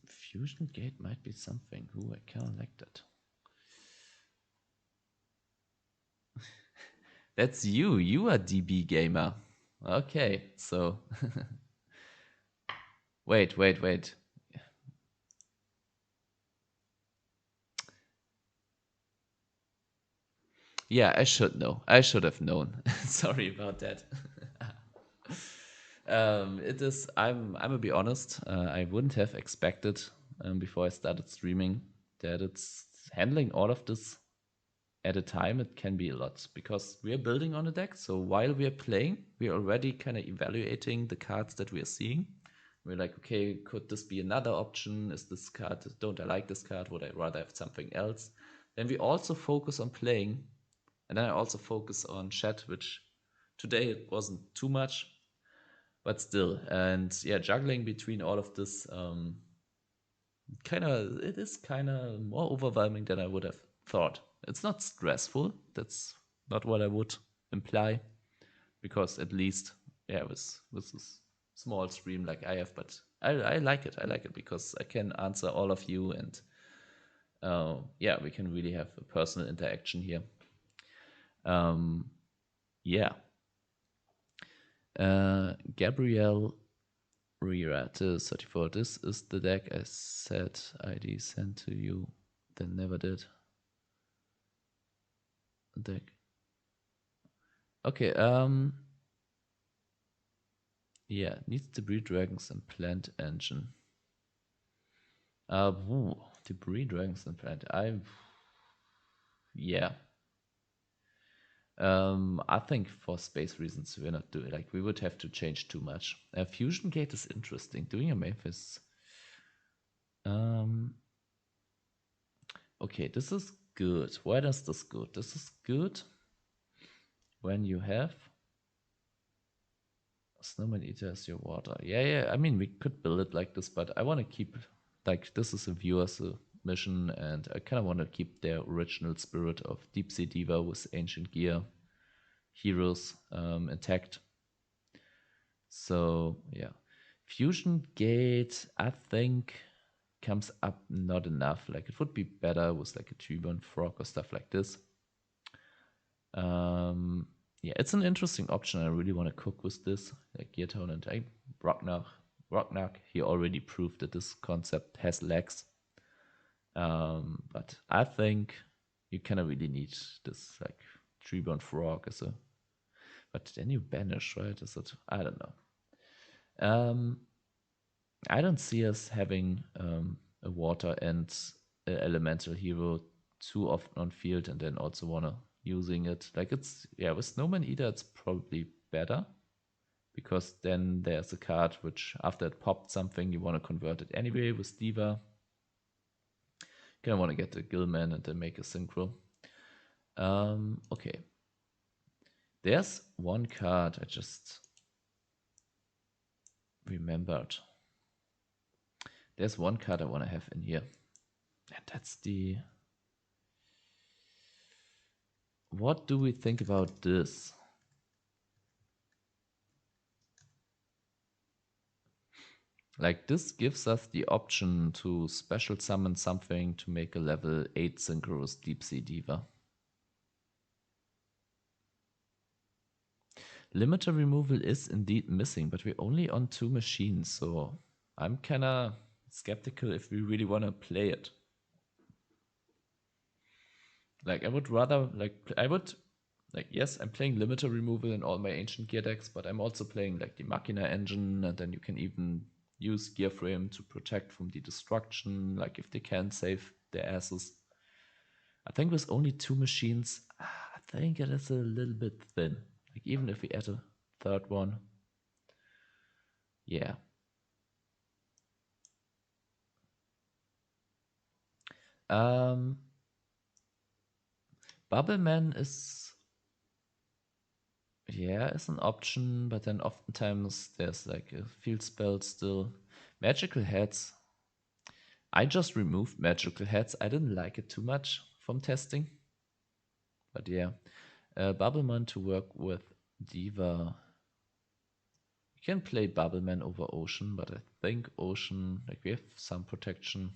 Fusion Gate might be something. Ooh, I kind of like that. That's you. You are DB Gamer. Okay, so wait. Yeah, I should know. I should have known. Sorry about that. It is. I'm gonna be honest. I wouldn't have expected before I started streaming that it's handling all of this at a time. It can be a lot because we are building on a deck. So while we are playing, we are already kind of evaluating the cards that we are seeing. We're like, okay, could this be another option? Is this card? Don't I like this card? Would I rather have something else? Then we also focus on playing, and then I also focus on chat, which today it wasn't too much, but still. And yeah, juggling between all of this, it is kind of more overwhelming than I would have thought. It's not stressful. That's not what I would imply, because at least, yeah, with this small stream like I have, but I like it. I like it because I can answer all of you, and yeah, we can really have a personal interaction here. Yeah. Gabrielle Rira to 34. This is the deck I said ID sent to you, then never did. Deck. Okay, yeah, needs to breed dragons and plant engine. To breed dragons and plant. Yeah. I think for space reasons we're not doing, like, we would have to change too much. Fusion Gate is interesting. Doing a Memphis. Okay, this is good. Why does this good? This is good when you have Snowman Eater as your water. Yeah. I mean, we could build it like this, but I want to keep, like, this is a viewer's mission, and I kind of want to keep their original spirit of Deep Sea Diva with Ancient Gear heroes intact. So yeah, Fusion Gate, I think, comes up not enough. Like, it would be better with like a Tribune Frog or stuff like this. Yeah, it's an interesting option. I really want to cook with this, like Gear Tone and Rocknock. He already proved that this concept has legs. But I think you kind of really need this like Tribune Frog as a. But then you banish, right? Is it? I don't know. I don't see us having a water and elemental hero too often on field, and then also wanna using it. Like, it's, yeah, with Snowman Eater it's probably better, because then there's a card which after it popped something you want to convert it anyway. With Diva, you kind of want to get the Gillman and then make a synchro. Okay. There's one card I just remembered. There's one card I want to have in here. And that's the... What do we think about this? Like, this gives us the option to special summon something to make a level 8 Synchro Deep Sea Diva. Limiter removal is indeed missing, but we're only on 2 machines, so I'm kinda skeptical if we really want to play it. Like, yes, I'm playing limiter removal in all my ancient gear decks, but I'm also playing like the Machina engine, and then you can even use Gear Frame to protect from the destruction, like if they can save their asses. I think with only 2 machines, I think it is a little bit thin. Like, even if we add a third one. Yeah. Bubbleman is an option, but then oftentimes there's like a field spell still. Magical Heads. I just removed Magical Heads. I didn't like it too much from testing. But yeah. Bubbleman to work with Diva. You can play Bubbleman over Ocean, but I think Ocean, like, we have some protection.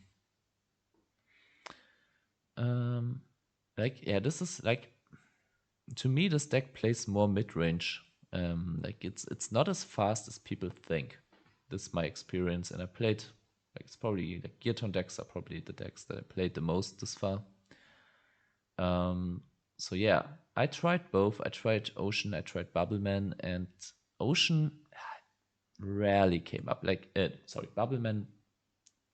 This is like, to me, this deck plays more mid-range. Like, it's not as fast as people think. This is my experience, and I played, like, it's probably, like, Gear Tone decks are probably the decks that I played the most this far. So yeah, I tried both. I tried Ocean, I tried Bubbleman, and Ocean rarely came up. Bubbleman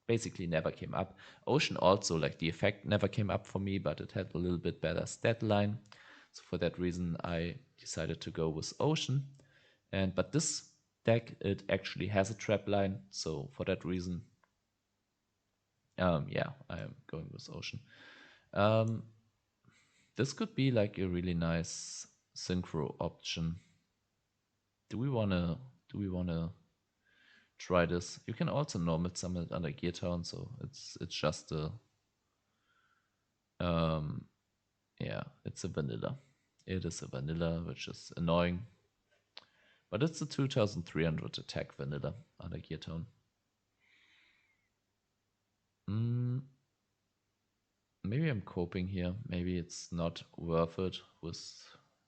basically never came up. Ocean also, like, the effect never came up for me, but it had a little bit better stat line. So for that reason, I decided to go with Ocean. But this deck, it actually has a trap line. So for that reason, yeah, I am going with Ocean. This could be like a really nice synchro option. Do we wanna try this? You can also normal summon it under Gear Town, so it's just a yeah, it's a vanilla. It is a vanilla, which is annoying. But it's a 2300 attack vanilla under Gear Tone. Maybe I'm coping here. Maybe it's not worth it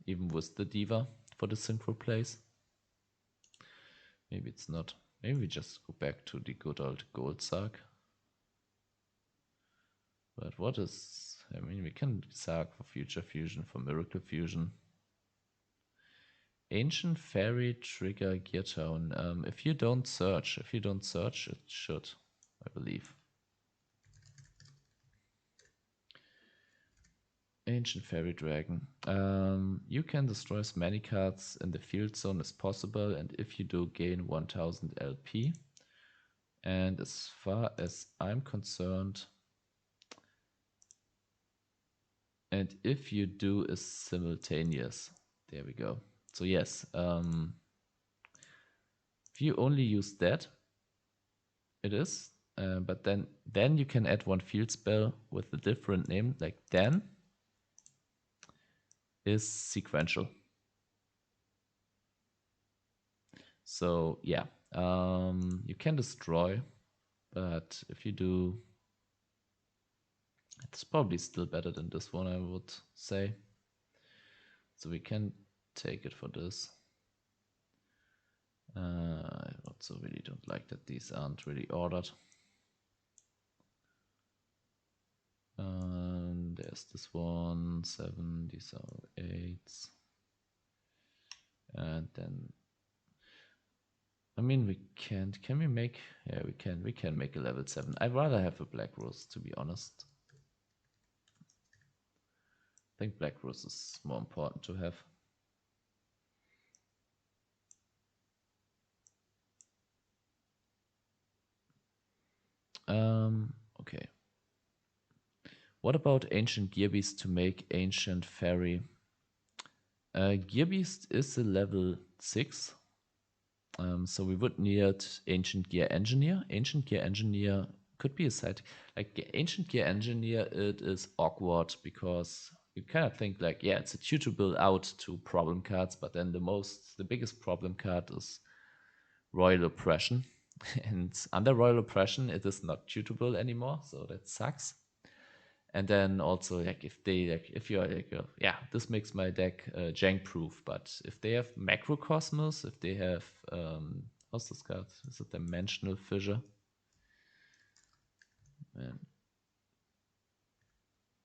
even with the Diva for the synchro plays. Maybe it's not. Maybe we just go back to the good old Gold Sark. But what is... I mean, we can Sark for Future Fusion, for Miracle Fusion. Ancient Fairy trigger Gear Town. If you don't search, it should, I believe. Ancient Fairy Dragon. You can destroy as many cards in the field zone as possible, and if you do, gain 1000 LP. And as far as I'm concerned, and if you do, is simultaneous. There we go. So yes, if you only use that, it is. But then you can add one field spell with a different name, like Dan is sequential. So yeah, you can destroy, but if you do, it's probably still better than this one, I would say. So we can take it for this. I also really don't like that these aren't really ordered. There's this one, 7, these are 8s. And then, I mean, can we make, yeah, we can make a level 7. I'd rather have a Black Rose, to be honest. I think Black Rose is more important to have. Okay. What about Ancient Gearbeast to make Ancient Fairy Gear Beast is a level 6. So we would need Ancient Gear Engineer. Ancient Gear Engineer could be a side. Like Ancient Gear Engineer, it is awkward because you kind of think like, yeah, it's a tutable out to problem cards, but then the biggest problem card is Royal Oppression. And under Royal Oppression, it is not tutable anymore, so that sucks. And then also, like, if you're like, yeah, this makes my deck jank proof. But if they have Macrocosmos, if they have, what's this card? Is it Dimensional Fissure?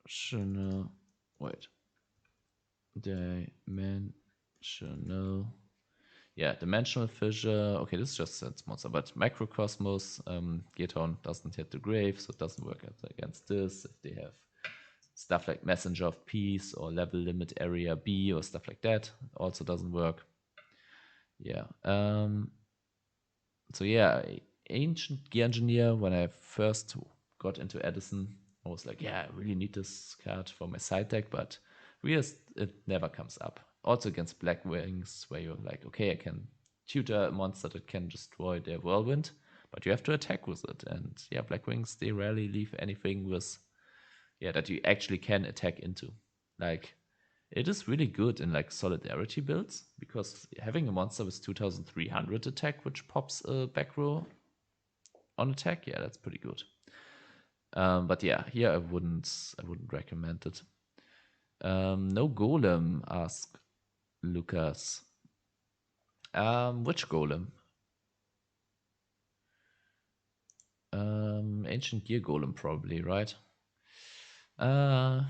Dimensional, wait. Dimensional. Yeah, Dimensional Fissure. Okay, this is just a monster, but Macrocosmos, Geartown doesn't hit the grave, so it doesn't work against this. If they have stuff like Messenger of Peace or Level Limit Area B or stuff like that, also doesn't work. Yeah. So yeah, Ancient Gear Engineer, when I first got into Edison, I was like, yeah, I really need this card for my side deck, but it never comes up. Also against Black Wings, where you're like, okay, I can tutor a monster that can destroy their Whirlwind, but you have to attack with it. And yeah, Black Wings, they rarely leave anything with, yeah, that you actually can attack into. Like, it is really good in like solidarity builds, because having a monster with 2300 attack which pops a back row on attack, yeah, that's pretty good. But yeah, here I wouldn't recommend it. No Golem, asked Lucas. Which Golem? Ancient Gear Golem, probably, right? Yeah,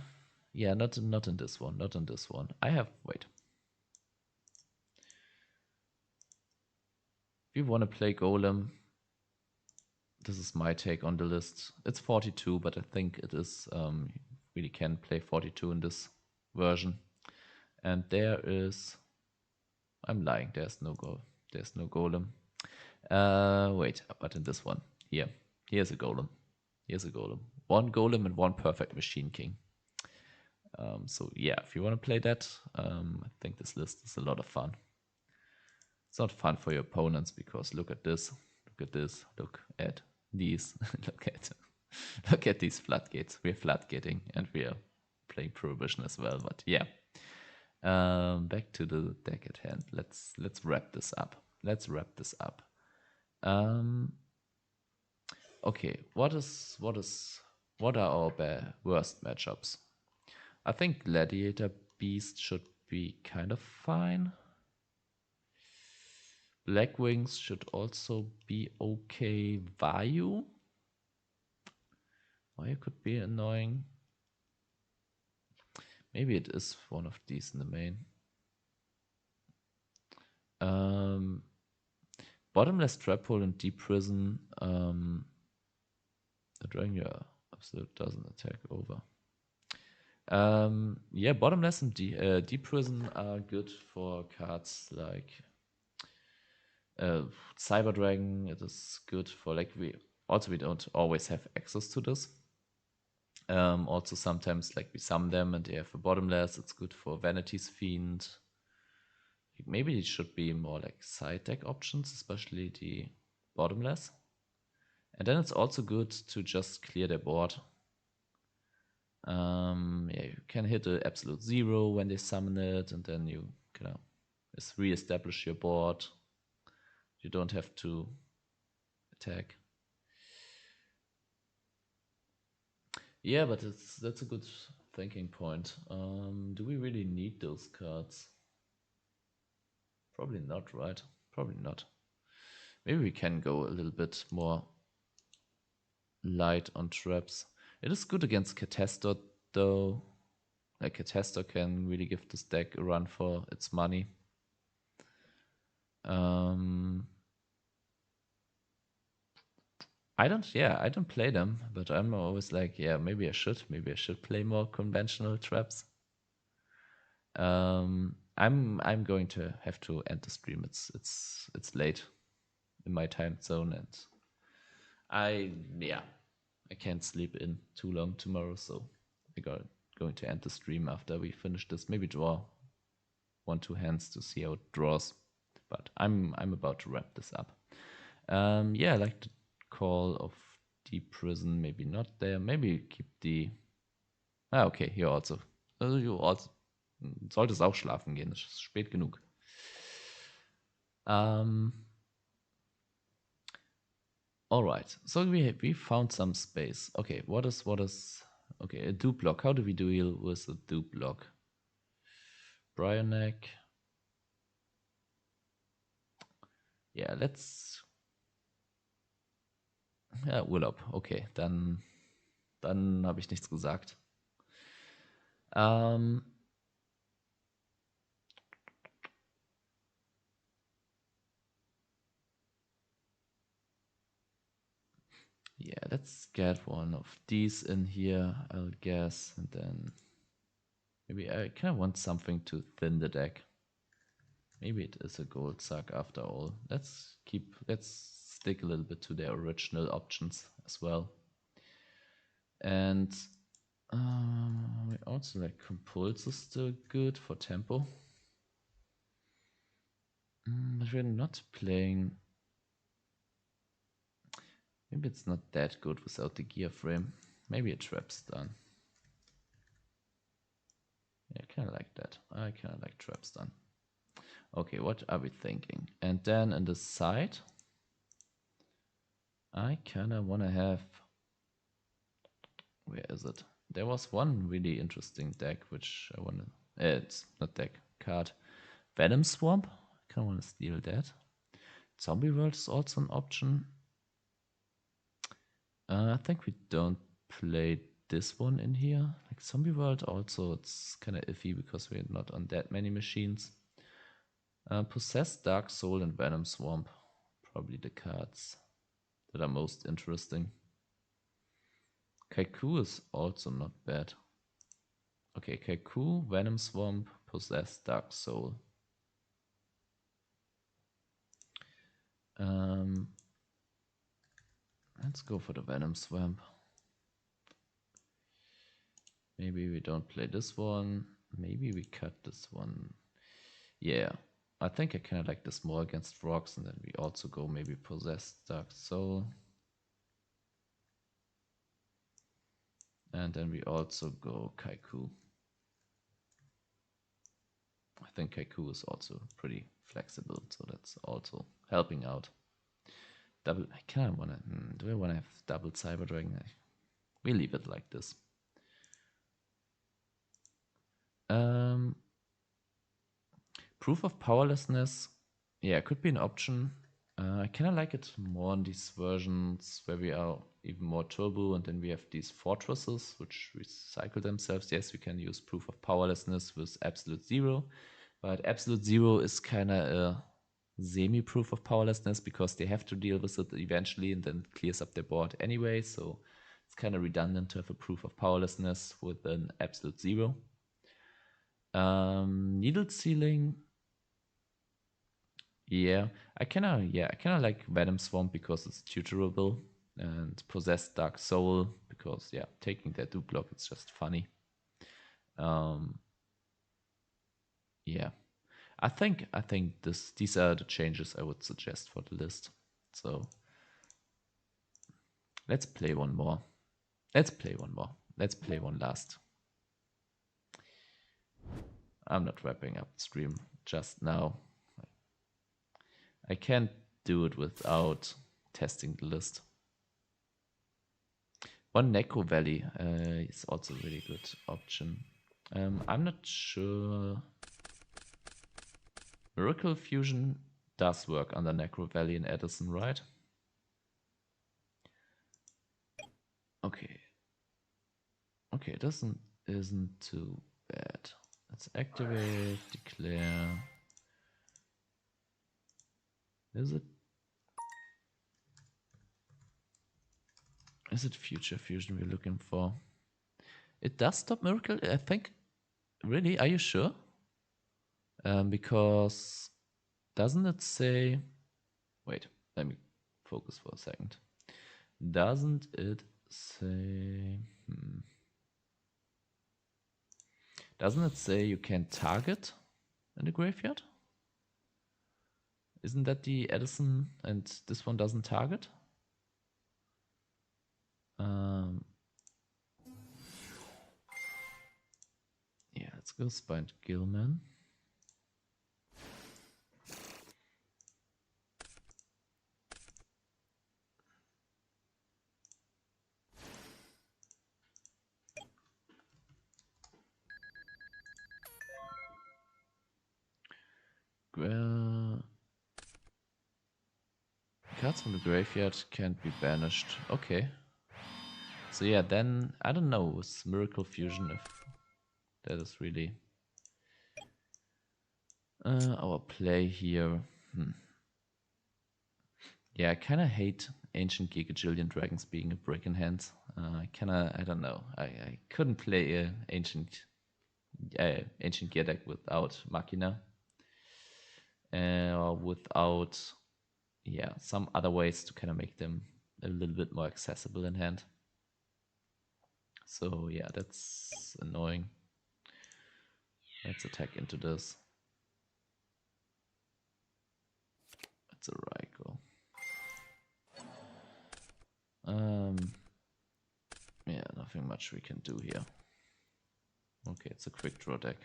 not in this one. Not in this one. I have, wait. If you want to play Golem, this is my take on the list. It's 42, but I think it is, really can play 42 in this version. And there is, I'm lying, there's no Golem. Wait, but in this one, here's a Golem. Here's a Golem. One Golem and one Perfect Machine King. So yeah, if you want to play that, I think this list is a lot of fun. It's not fun for your opponents because look at this, look at this, look at these, look at these floodgates. We're floodgating and we are playing Prohibition as well. But yeah, back to the deck at hand. Let's wrap this up. Okay, what are our worst matchups? I think Gladiator Beast should be kind of fine. Black Wings should also be okay. Vayu could be annoying. Maybe it is one of these in the main. Bottomless Trap Hole and Deep Prison. Drawing your absolute doesn't attack over. Yeah, Bottomless and Deep Prison are good for cards like Cyber Dragon. It is good for, like, we don't always have access to this. Also sometimes, like, we summon them and they have a Bottomless. It's good for Vanity's Fiend. Maybe it should be more like side deck options, especially the Bottomless. And then it's also good to just clear their board. Yeah, you can hit an absolute 0 when they summon it, and then you kind of just re-establish your board. You don't have to attack. Yeah, but that's a good thinking point. Do we really need those cards? Probably not, right? Probably not. Maybe we can go a little bit more light on traps. It is good against Catastor, though. Like, Catastor can really give this deck a run for its money. I don't play them, but I'm always like, yeah, maybe I should play more conventional traps. I'm going to have to end the stream. It's late in my time zone, and I can't sleep in too long tomorrow, so going to end the stream after we finish this. Maybe draw 1-2 hands to see how it draws. But I'm about to wrap this up. Yeah, I like the call of Deep Prison. Maybe not there. Maybe keep the. Ah, okay, hier also. Also, you also. Solltest auch schlafen gehen. Es ist spät genug. All right. So we found some space. Okay, what is okay, a dupe block. How do we deal with a dupe block? Bryonek. Ja, let's. Ja, Urlaub. Okay, dann habe ich nichts gesagt. Yeah, let's get one of these in here, I'll guess, and then maybe I kind of want something to thin the deck. Maybe it is a gold suck after all. Let's stick a little bit to their original options as well. And we also like Compulse is still good for tempo. But we're not playing. Maybe it's not that good without the gear frame. Maybe a trap stun. Yeah, I kind of like that. I kind of like trap stun. Okay, what are we thinking? And then in the side, I kind of want to have. Where is it? There was one really interesting deck which I want to. It's not deck, card. Venom Swamp. I kind of want to steal that. Zombie World is also an option. I think we don't play this one in here. Like Zombie World also, it's kind of iffy because we're not on that many machines. Possessed, Dark Soul, and Venom Swamp. Probably the cards that are most interesting. Kaiku is also not bad. Okay, Kaiku, Venom Swamp, Possessed, Dark Soul. Let's go for the Venom Swamp. Maybe we don't play this one. Maybe we cut this one. Yeah, I think I kind of like this more against rocks, and then we also go maybe Possessed, Dark Soul. And then we also go Kaiku. I think Kaiku is also pretty flexible, so that's also helping out. Double, I kind of want to, do I want to have double Cyber Dragon? We leave it like this. Proof of Powerlessness, yeah, could be an option. I kind of like it more in these versions where we are even more turbo, and then we have these fortresses which recycle themselves. Yes, we can use Proof of Powerlessness with Absolute Zero, but Absolute Zero is kind of a semi-proof of powerlessness because they have to deal with it eventually and then clears up their board anyway, so it's kind of redundant to have a proof of powerlessness with an Absolute Zero. Needle Ceiling. Yeah, I kind of like Venom Swamp because it's tutorable, and Possessed Dark Soul because taking that dupe block, it's just funny. Yeah, I think these are the changes I would suggest for the list. So let's play one more. Let's play one last. I'm not wrapping up the stream just now. I can't do it without testing the list. One Necro Valley is also a really good option. I'm not sure. Miracle Fusion does work under Necro Valley in Edison, right? Okay. Okay, it isn't too bad. Let's activate, declare. Is it Future Fusion we're looking for? It does stop Miracle, I think. Really? Are you sure? Because doesn't it say... Wait, let me focus for a second. Doesn't it say... Doesn't it say you can target in the graveyard? Isn't that the Edison and this one doesn't target? Yeah, let's go Spine Gilman. Cards from the graveyard can't be banished. Okay. So yeah, then I don't know with Miracle Fusion if that is really our play here. Yeah, I kind of hate Ancient Gigajillion Dragons being a brick in hand. I don't know. I couldn't play a Ancient Gear deck without Machina. Or without, yeah, some other ways to kind of make them a little bit more accessible in hand. So yeah, that's annoying. Let's attack into this. It's a Ryko. Yeah, nothing much we can do here. Okay, it's a quick draw deck.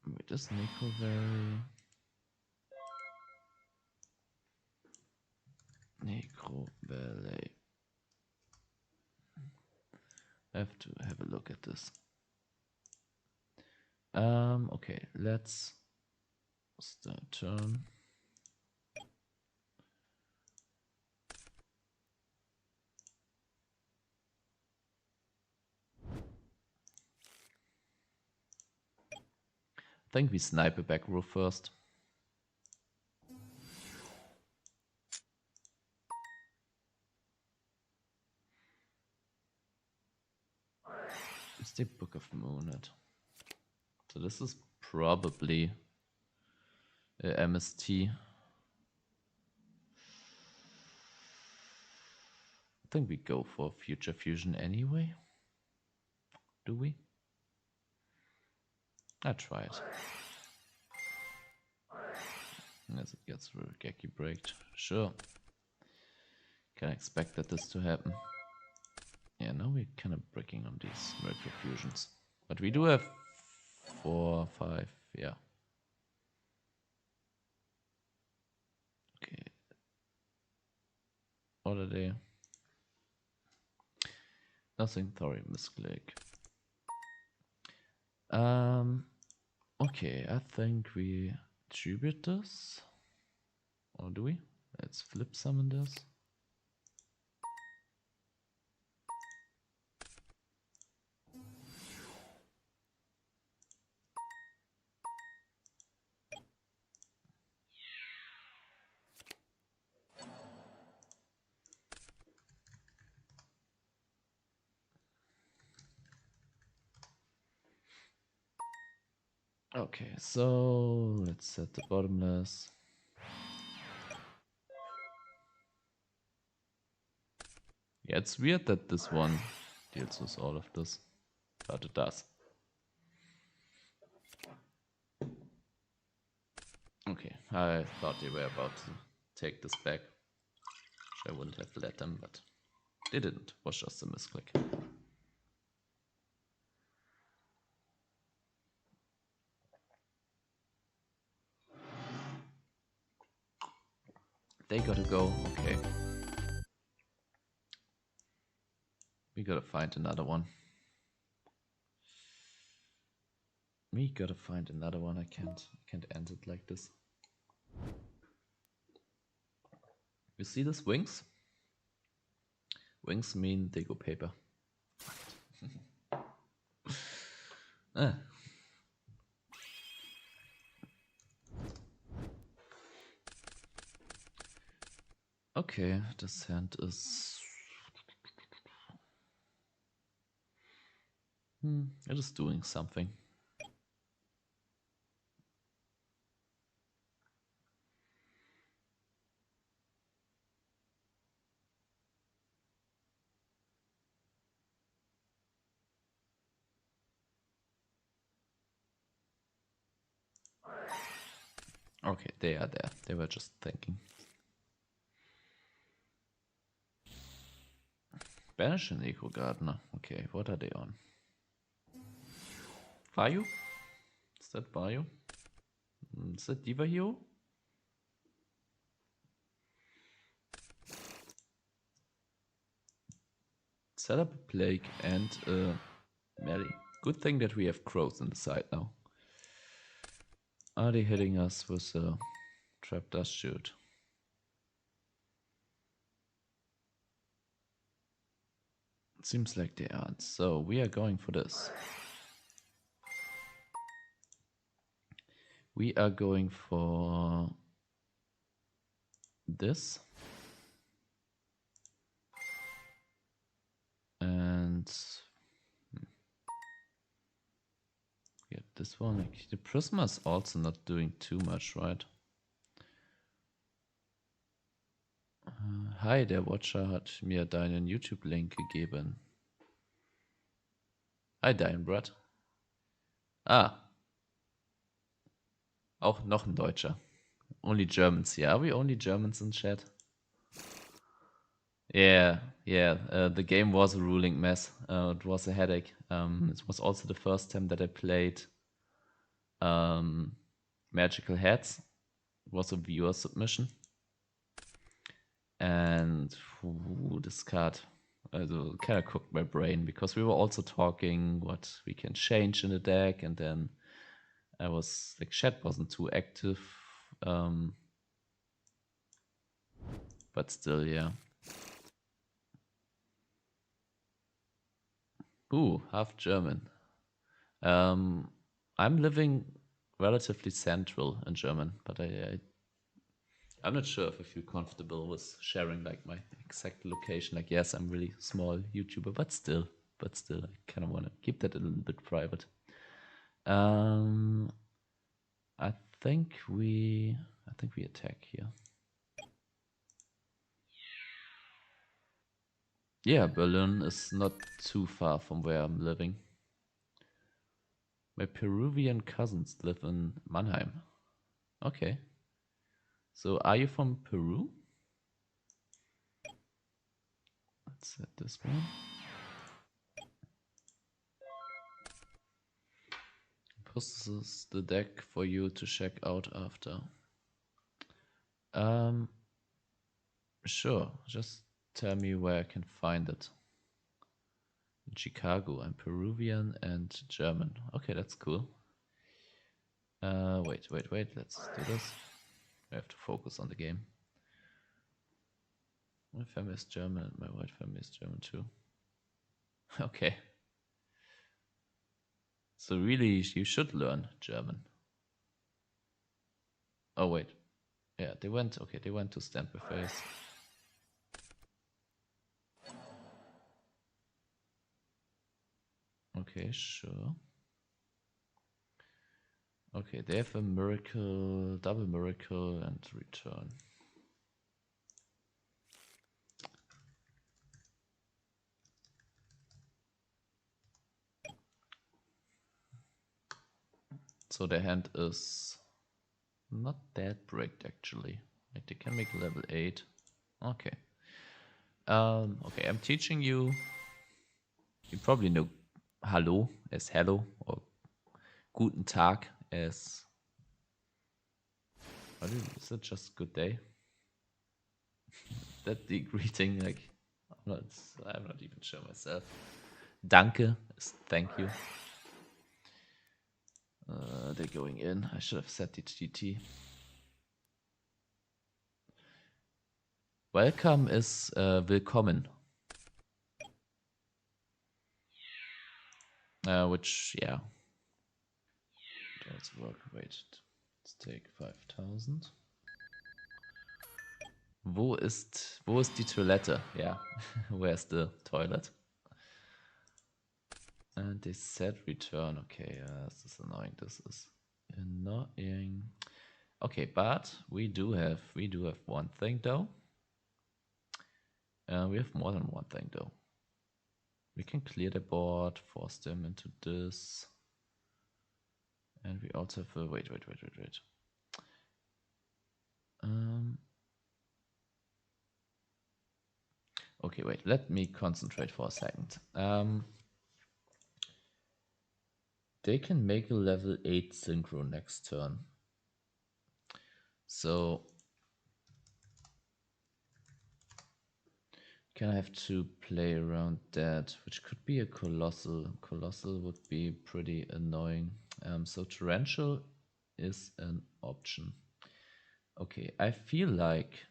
Wait, this Nico very... Necro Ballet. I have to have a look at this. Okay, let's start turn. I think we snipe a back row first. It's the Book of Moonlight. So this is probably a MST. I think we go for Future Fusion anyway. Do we? I try it. As it gets Geki breaked. Sure. Can expect that this to happen. Yeah, now we're kind of breaking on these Miracle Fusions. But we do have 4, 5, yeah. Okay. What are they? Nothing, sorry, misclick. Okay, I think we tribute this. Or do we? Let's flip summon this. Okay, so let's set the bottomless. Yeah, it's weird that this one deals with all of this, but it does. Okay, I thought they were about to take this back. I wouldn't have let them, but they didn't. It was just a misclick. They gotta go, okay. We gotta find another one. We gotta find another one. I can't end it like this. You see this wings? Wings mean they go paper. Ah. Okay, this hand is... it is doing something. Okay, they are there. They were just thinking. Banish an Eco Gardener. Okay, what are they on? Vayu? Is that Vayu? Is that Diva Hero? Set up a Plague and Melly. Good thing that we have Crows in the side now. Are they hitting us with a Trap Dust Shoot? Seems like they aren't. So we are going for this. We are going for this. And get this one. Like, the Prisma is also not doing too much, right? Hi, der Watcher hat mir deinen YouTube-Link gegeben. Hi, dein Brad. Ah. Auch noch ein Deutscher. Only Germans here. Are we only Germans in chat? Yeah. The game was a ruling mess. It was a headache. It was also the first time that I played Magical Heads. It was a viewer submission. And this card kind of cooked my brain, because we were also talking what we can change in the deck, and then I was like, chat wasn't too active. But still, yeah. Ooh, half German. I'm living relatively central in German, but I'm not sure if I feel comfortable with sharing like my exact location. Like, yes, I'm really small YouTuber, but still, I kind of want to keep that a little bit private. I think we attack here. Yeah, Berlin is not too far from where I'm living. My Peruvian cousins live in Mannheim. Okay. So are you from Peru? Let's set this one. This is the deck for you to check out after. Sure. Just tell me where I can find it. In Chicago. I'm Peruvian and German. Okay, that's cool. Wait. Let's do this. I have to focus on the game. My family is German and my white family is German too. Okay. So really, you should learn German. Oh, wait. Yeah, they went to Stand by Face. Okay, sure. Okay, they have a miracle, double miracle, and return. So their hand is not that bricked actually. Like, they can make level 8. Okay. Okay, I'm teaching you. You probably know Hallo as hello, or Guten Tag as. Is it just good day? That the greeting, like, I'm not even sure myself. Danke is thank you. They're going in. I should have set the GT. Welcome is willkommen. Which, yeah. Does work. Wait. Let's take 5,000. Wo ist die Toilette? Yeah. Where's the toilet? And they said return. Okay, this is annoying. Okay, but we do have one thing though. We have more than one thing though. We can clear the board, force them into this. And we also have a wait. Okay, wait, let me concentrate for a second. They can make a level 8 synchro next turn. So can I have to play around that, which could be a colossal. Colossal would be pretty annoying. So torrential is an option. Okay, I feel like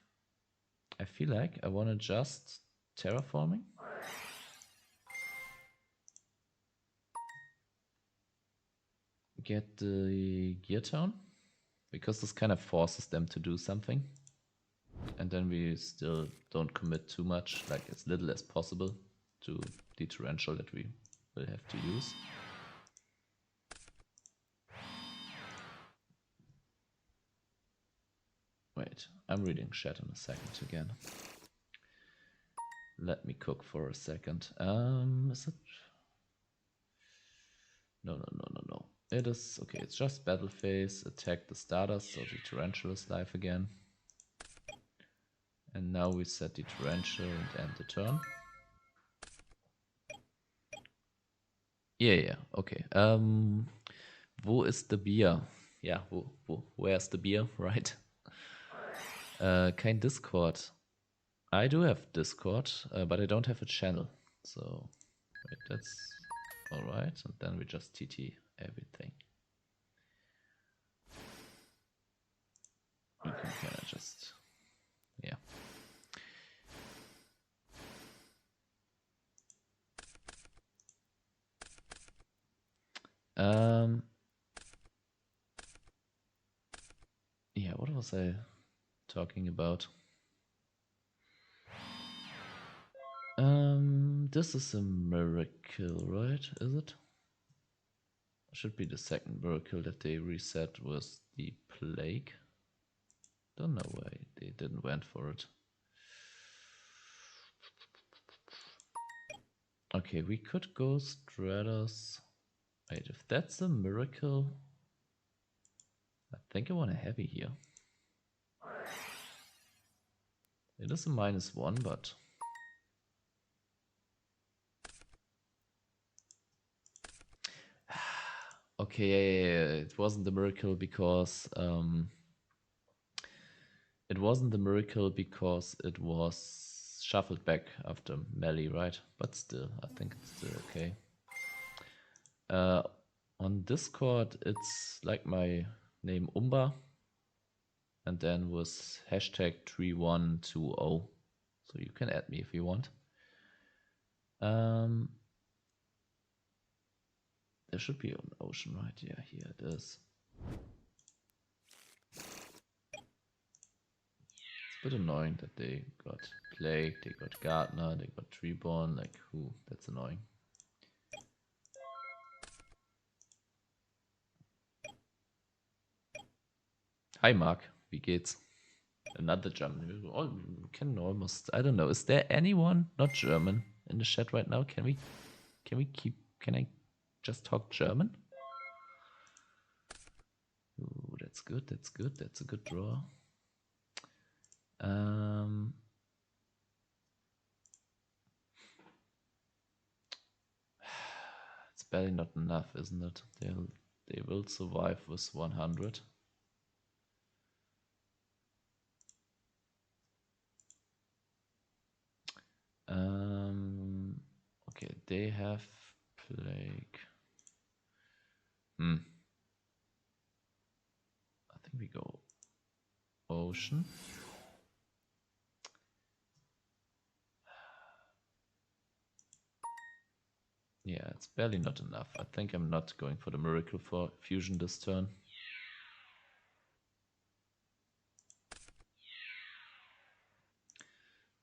I want to just terraforming. Get the gear town, because this kind of forces them to do something. And then we still don't commit too much, like as little as possible to the torrential that we will have to use. Wait, I'm reading chat in a second again. Let me cook for a second. Is it? No. It is, okay, it's just battle phase, attack the starters, so the torrential is live again. And now we set the torrential and end the turn. Yeah, okay. Wo ist the beer? Yeah, where's the beer, right? Kein Discord. I do have Discord, but I don't have a channel. So, wait, that's alright. And then we just TT everything. We can kind of just, yeah. Yeah, what was I talking about? This is a miracle, right? Is it? Should be the second miracle that they reset was the plague. Don't know why they didn't went for it. Okay, we could go Stratos. Wait, if that's a miracle, I think I want a heavy here. It is a -1, but okay, yeah, it wasn't the miracle because it wasn't the miracle because it was shuffled back after melee, right? But still, I think it's still okay. On Discord, it's like my name Umba, and then was #3120. So you can add me if you want. There should be an ocean, right? Yeah, here it is. It's a bit annoying that they got Plague, they got Gardener, they got Treeborn. Like, who? That's annoying. Hi, Mark. Wie geht's? Another German. Oh, we can almost. I don't know. Is there anyone not German in the chat right now? Can I just talk German? Ooh, that's good. That's good. That's a good draw. It's barely not enough, isn't it? They will survive with 100. Okay, they have Plague. I think we go Ocean. Yeah, it's barely not enough. I think I'm not going for the Miracle for Fusion this turn.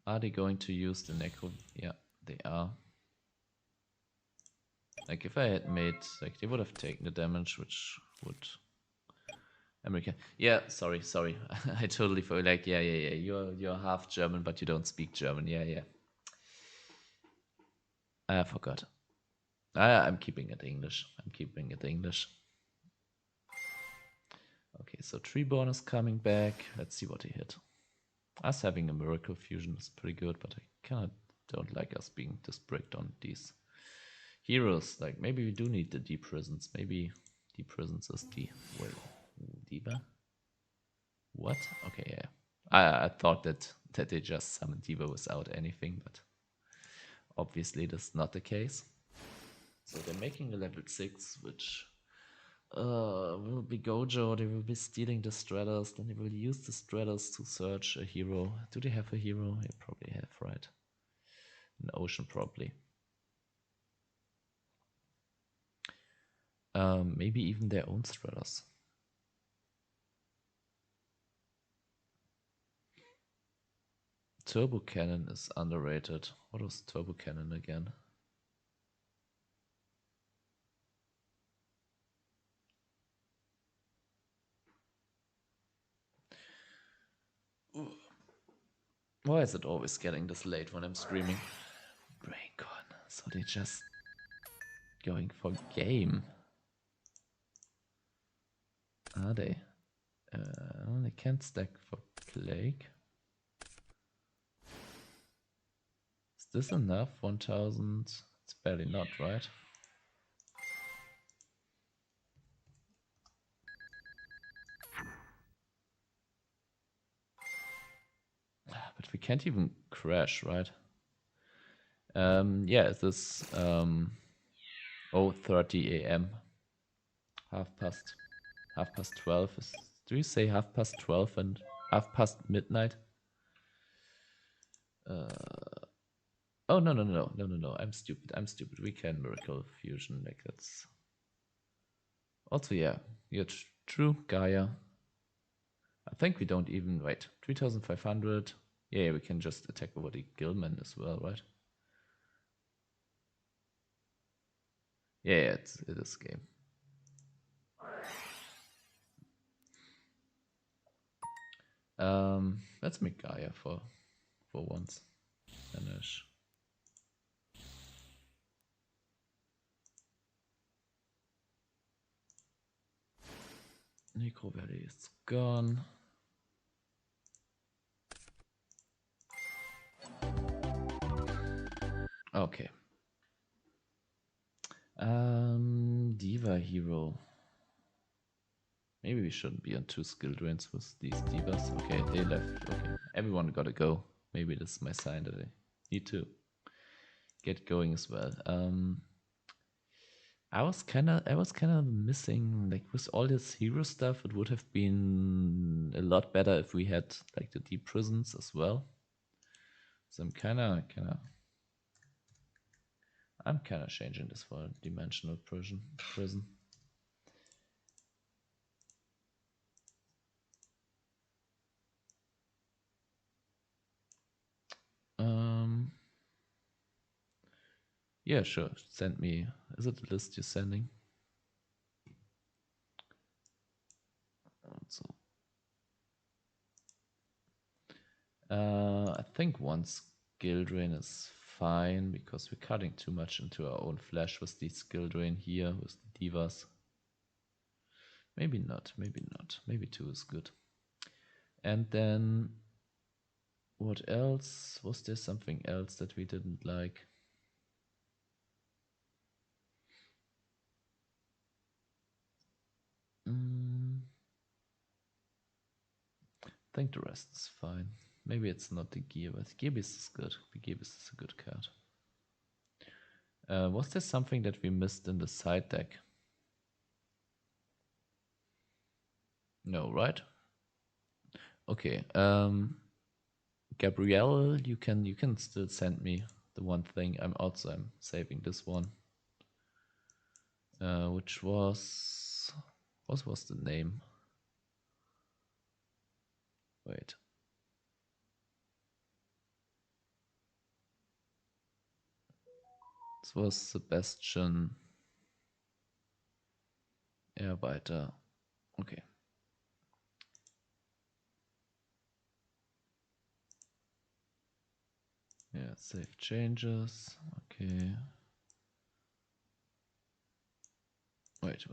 Are they going to use the Necro? Yeah, they are. Like, if I had made, like, they would have taken the damage, which would... America. Yeah, sorry. I totally forgot. Like, yeah. You're half German, but you don't speak German. Yeah. I forgot. I'm keeping it English. Okay, so Treeborn is coming back. Let's see what he hit. Us having a Miracle Fusion is pretty good, but I kinda don't like us being this bricked on these heroes. Like, maybe we do need the Deep Prisons. Maybe Deep Prisons is the... Wait, Diva? What? Okay, yeah. I thought that they just summoned Diva without anything, but obviously that's not the case. So they're making a level 6, which will be Gojo. They will be stealing the Stradders. Then they will use the Stradders to search a hero. Do they have a hero? They probably have, right? An Ocean, probably. Maybe even their own Stradders. Turbo Cannon is underrated. What was Turbo Cannon again? Why is it always getting this late when I'm streaming? BrainCon. So they just going for game. Are they? They can't stack for Plague. Is this enough? 1000? It's barely not, right? But we can't even crash, right? Yeah, this 0:30 a.m. half past 12 is, do you say half past 12 and half past midnight? Oh, no, I'm stupid. We can Miracle Fusion, like that's also, yeah, you're true, Gaia. I think we don't even, wait, 3500. Yeah, we can just attack over the Gilman as well, right? Yeah, it is game. Let's make Gaia for once. Finish. Necro Valley is gone. Okay. Diva Hero. Maybe we shouldn't be on 2 skill drains with these divas. Okay, they left. Okay, everyone gotta go. Maybe this is my sign that I need to get going as well. I was kind of missing, like, with all this hero stuff. It would have been a lot better if we had like the deep prisons as well. So I'm kind of changing this for a dimensional prison. Yeah, sure. Send me. Is it a list you're sending? So, I think one skill drain is fine because we're cutting too much into our own flesh with the skill drain here with the divas. Maybe not. Maybe 2 is good. And then what else? Was there something else that we didn't like? I think the rest is fine. Maybe it's not the gear, but Gearbest is good. The Gearbest is a good card. Was there something that we missed in the side deck? No, right? Okay. Gabrielle, you can still send me the one thing. I'm saving this one. Which was, what was the name? Wait. This was Sebastian Arbeiter. Okay. Yeah, save changes. Okay. Wait.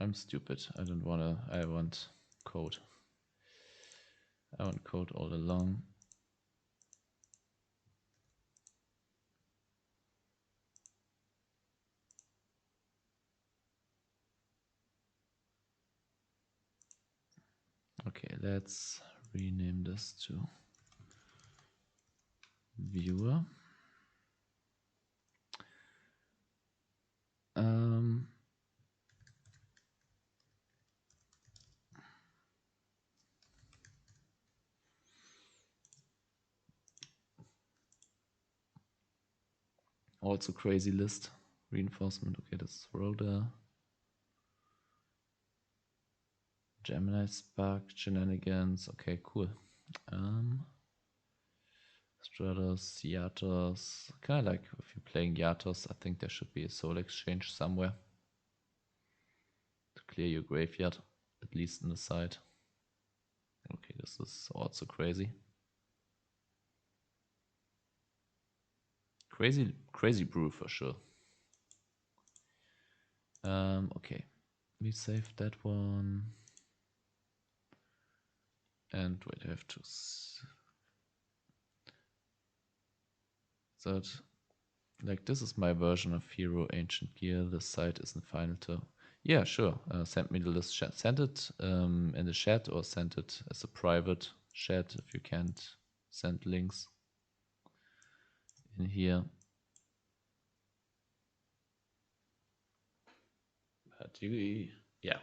I'm stupid. I don't wanna. I want code. I want code all along. Okay, let's rename this to viewer. Also crazy list. Reinforcement. Okay, that's Rhoda. Gemini Spark, Shenanigans. Okay, cool. Stratos, Yatos. Kind of like if you're playing Yatos, I think there should be a soul exchange somewhere to clear your graveyard, at least in the side. Okay, this is also crazy. Crazy brew for sure. Okay, we saved that one. And wait, I have to. So, like, this is my version of Hero Ancient Gear. The site isn't final to. Yeah, sure. Send me the list. Send it in the chat or send it as a private chat if you can't send links in here. But yeah,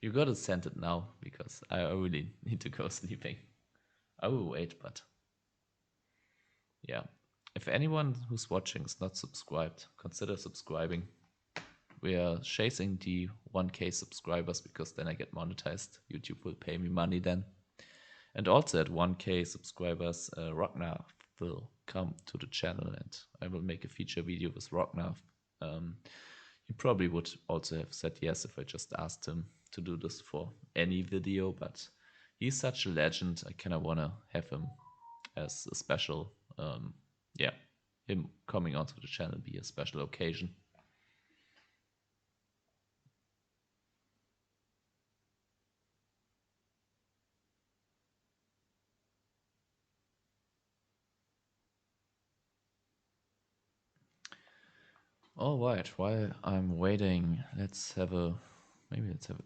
you gotta send it now because I really need to go sleeping. I will wait, but yeah. If anyone who's watching is not subscribed, consider subscribing. We are chasing the 1K subscribers because then I get monetized. YouTube will pay me money then. And also at 1K subscribers, Ragnar will come to the channel and I will make a feature video with Ragnar. He probably would also have said yes if I just asked him to do this for any video, but he's such a legend. I kind of want to have him as a special, him coming onto the channel be a special occasion. All right, while I'm waiting, let's have a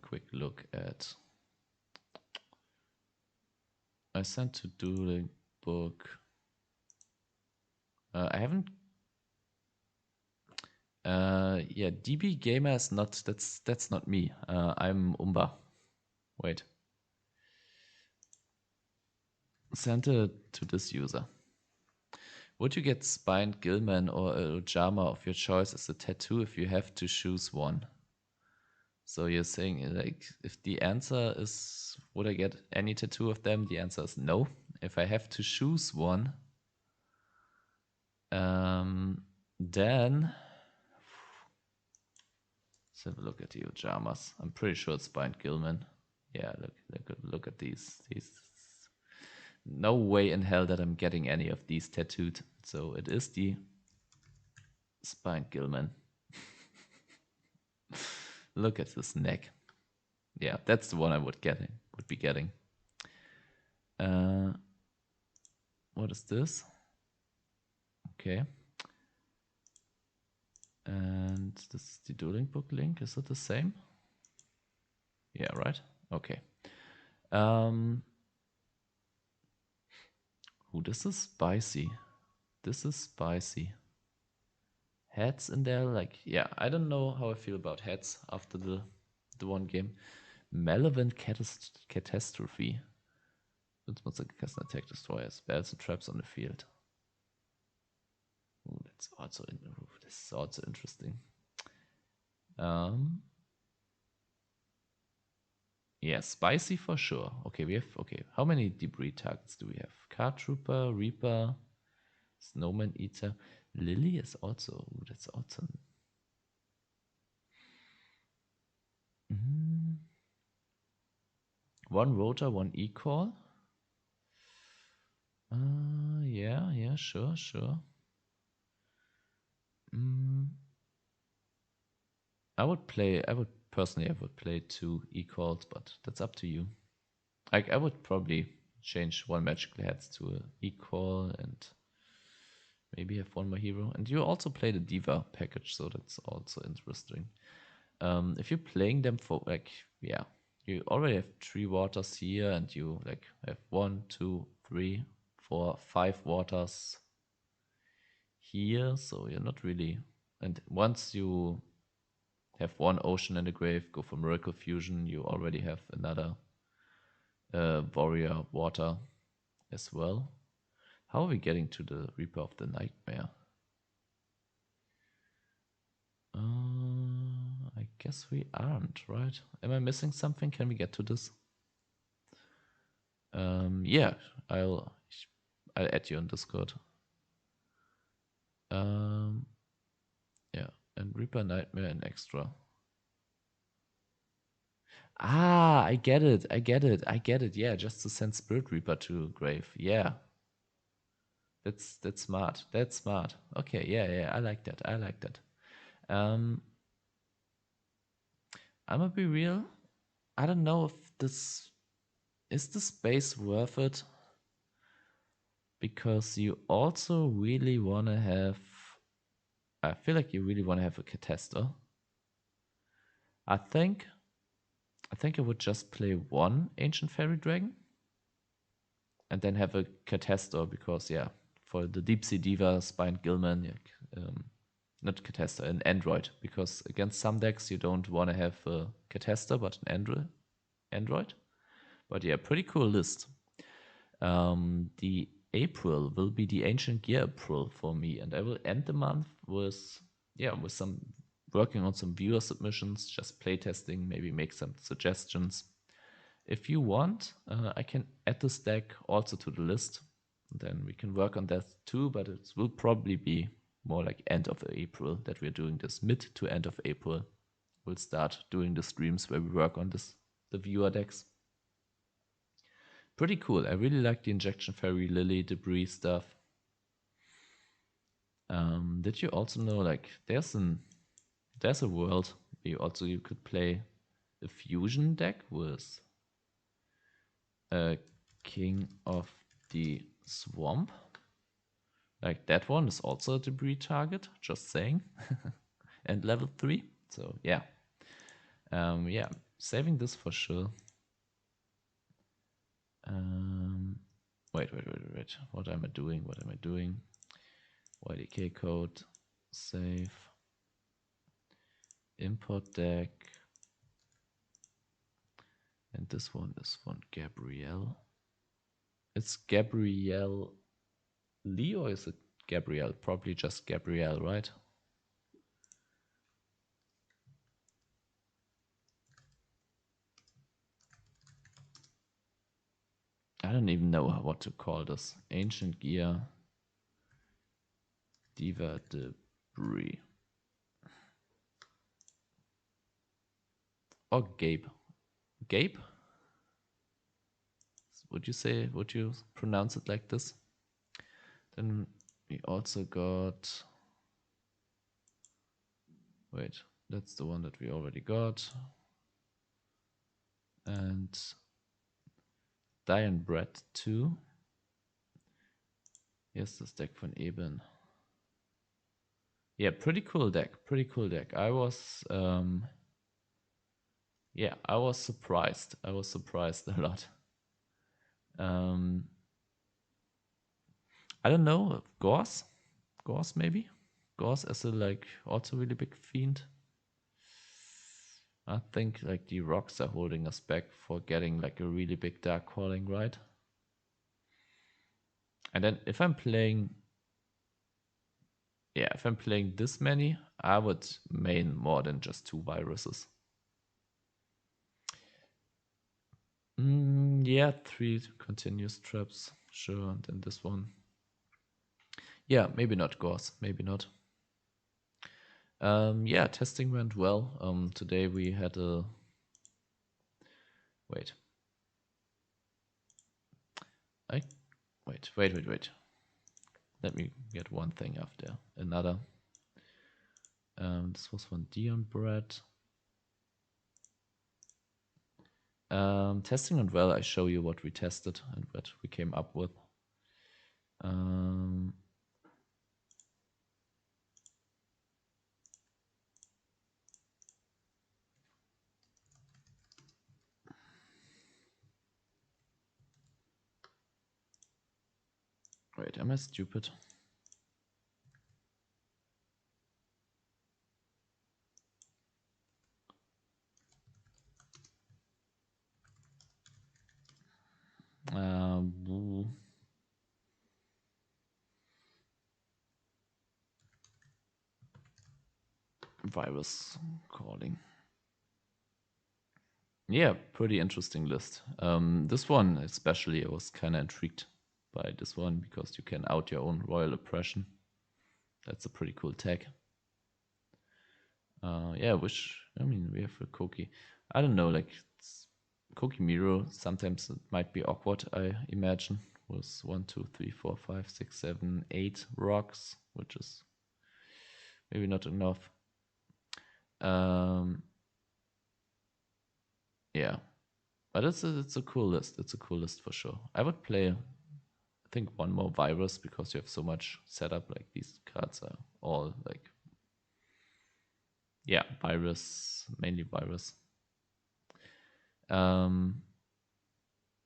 quick look at. I sent to Dueling book. I haven't. Yeah, DB Gamer is not. That's not me. I'm Umba. Wait. Sent it to this user. Would you get Spined Gilman or a Ujama of your choice as a tattoo if you have to choose one? So you're saying, like, if the answer is, would I get any tattoo of them? The answer is no. If I have to choose one, then let's have a look at the Ujamas. I'm pretty sure it's Spined Gilman. Yeah, look at these. No way in hell that I'm getting any of these tattooed. So it is the Spined Gilman. Look at this neck. Yeah, that's the one I would be getting. What is this? Okay. And this is the dueling book link. Is it the same? Yeah, right? Okay. Ooh, this is spicy. This is spicy. Heads in there, like, yeah, I don't know how I feel about heads after the one game. Malevolent Catastrophe. It's what's a custom attack destroyer, spells and traps on the field. Ooh, this is also interesting. Yeah, spicy for sure. Okay, how many debris targets do we have? Card Trooper, Reaper, Snowman Eater. Lily is also, that's also. One rotor, one e-call. Yeah, sure. I would personally, I would play 2 equals, but that's up to you. Like, I would probably change 1 magical heads to an equal and maybe have 1 more hero. And you also play the Diva package, so that's also interesting. If you're playing them for, like, yeah, you already have 3 waters here, and you, like, have 1, 2, 3, 4, 5 waters here, so you're not really... And once you have 1 ocean in the grave, go for Miracle Fusion, you already have another warrior water as well. How are we getting to the Reaper of the Nightmare? I guess we aren't, right? Am I missing something? Can we get to this? Yeah, I'll add you on Discord. Yeah, and Reaper Nightmare and extra. Ah, I get it. Yeah, just to send Spirit Reaper to grave. Yeah. That's smart. Okay, yeah, I like that. I'm gonna be real. I don't know if this is the space worth it, because you also really wanna have... I feel like you really wanna have a Catester. I think I would just play 1 Ancient Fairy Dragon and then have a Catester, because yeah, for the Deep Sea Diva, Spine Gilman, not Catester, an Android, because against some decks you don't want to have a Catester but an Android. But yeah, pretty cool list. The April will be the Ancient Gear April for me, and I will end the month with some working on some viewer submissions, just playtesting, maybe make some suggestions. If you want, I can add this deck also to the list. Then we can work on that too, but it will probably be more like end of April that we're doing this. Mid to end of April, we'll start doing the streams where we work on the viewer decks. Pretty cool. I really like the Injection Fairy, Lily, Debris stuff. Did you also know, like, there's a world where you could play a fusion deck with King of the Swamp? Like, that one is also a debris target, just saying. And level 3. So yeah. Yeah, saving this for sure. Wait. What am I doing? YDK code, save, import deck. And this one, Gabrielle. It's Gabrielle Lee, or is it Gabrielle? Probably just Gabrielle, right? I don't even know what to call this. Ancient Gear Diva Debris. Or Gabe. Gabe? Would you pronounce it like this? Then we also got... Wait, that's the one that we already got. And Diane Brett 2. Here's this deck from EvN. Yeah, pretty cool deck. I was surprised. I was surprised a lot. I don't know, Gorse maybe? Gorse as a, like, also really big fiend. I think, like, the rocks are holding us back for getting, like, a really big Dark Calling, right? And then if I'm playing this many, I would main more than just 2 viruses. Yeah, 3 continuous traps, sure, and then this one. Yeah, maybe not Gorse, maybe not. Yeah, testing went well. Today we had a... Wait. Wait. Let me get one thing after another. This was from Dion Brett. Testing and well, I show you what we tested and what we came up with. Wait, am I stupid? Virus calling. Yeah, pretty interesting list. This one especially, I was kind of intrigued by this one because you can out your own royal oppression. That's a pretty cool tag. Yeah, I mean, we have a Koki. I don't know, like Koki Miro, sometimes it might be awkward, I imagine. Was 1, 2, 3, 4, 5, 6, 7, 8 rocks, which is maybe not enough. Yeah, but it's a cool list. It's a cool list for sure. I would play, I think, one more virus because you have so much setup. Like these cards are all like, yeah, virus, mainly virus.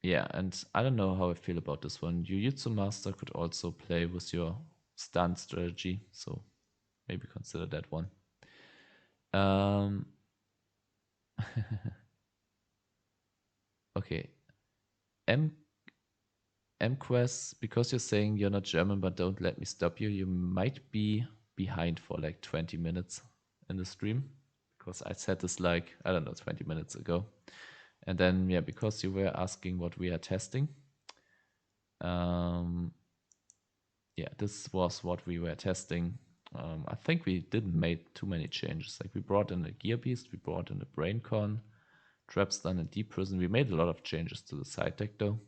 Yeah, and I don't know how I feel about this one. Jujutsu Master could also play with your stun strategy, so maybe consider that one. Okay. MQuest, because you're saying you're not German, but don't let me stop you, you might be behind for like 20 minutes in the stream, because I said this like, I don't know, 20 minutes ago. And then, yeah, because you were asking what we are testing, yeah, this was what we were testing. I think we didn't make too many changes. Like we brought in a Gear Beast, we brought in a Braincon, Trapstun, and Deep Prison. We made a lot of changes to the side deck though.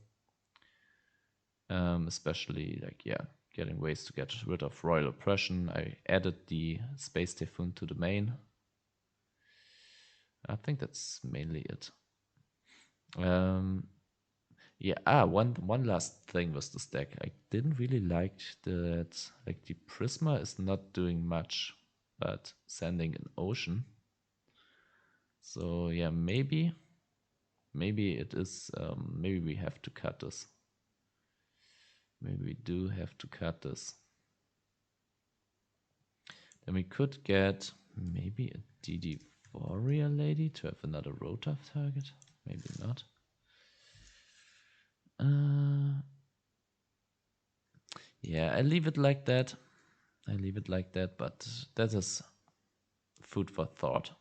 Especially like, yeah, getting ways to get rid of Royal Oppression. I added the Space Typhoon to the main. I think that's mainly it. Yeah, one last thing was this deck. I didn't really like that, like the Prisma is not doing much, but sending an ocean. So yeah, maybe it is, maybe we have to cut this. Maybe we do have to cut this. Then we could get maybe a DD Warrior Lady to have another Rotaf target. Maybe not. Yeah, I leave it like that. But that is food for thought.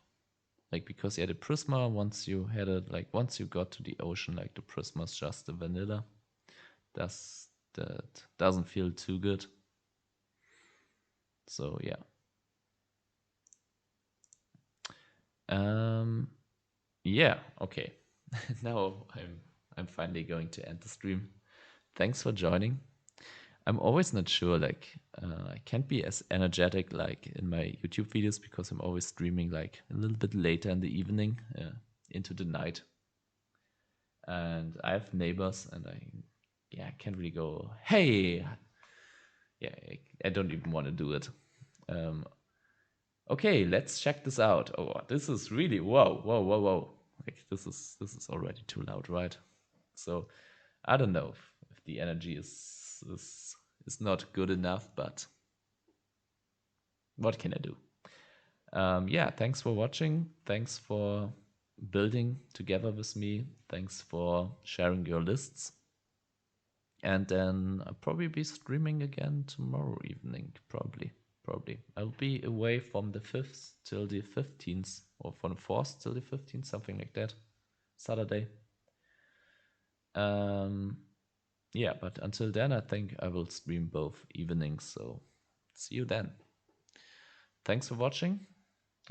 Like, because yeah, the Prisma, once you had it, like once you got to the ocean, like the Prisma is just a vanilla. That doesn't feel too good. So yeah. Yeah, okay. Now I'm finally going to end the stream. Thanks for joining. I'm always not sure, like, I can't be as energetic like in my YouTube videos because I'm always streaming like a little bit later in the evening, into the night. And I have neighbors and I can't really go, hey, yeah, I don't even want to do it. Okay, let's check this out. Oh, this is really, whoa. Like, this is already too loud, right? So I don't know if the energy is not good enough, but what can I do? Yeah, thanks for watching. Thanks for building together with me. Thanks for sharing your lists. And then I'll probably be streaming again tomorrow evening, probably. I'll be away from the 5th till the 15th, or from the 4th till the 15th, something like that. Saturday. Yeah, but until then, I think I will stream both evenings, so see you then. Thanks for watching,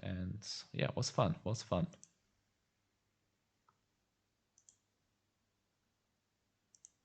and yeah, it was fun.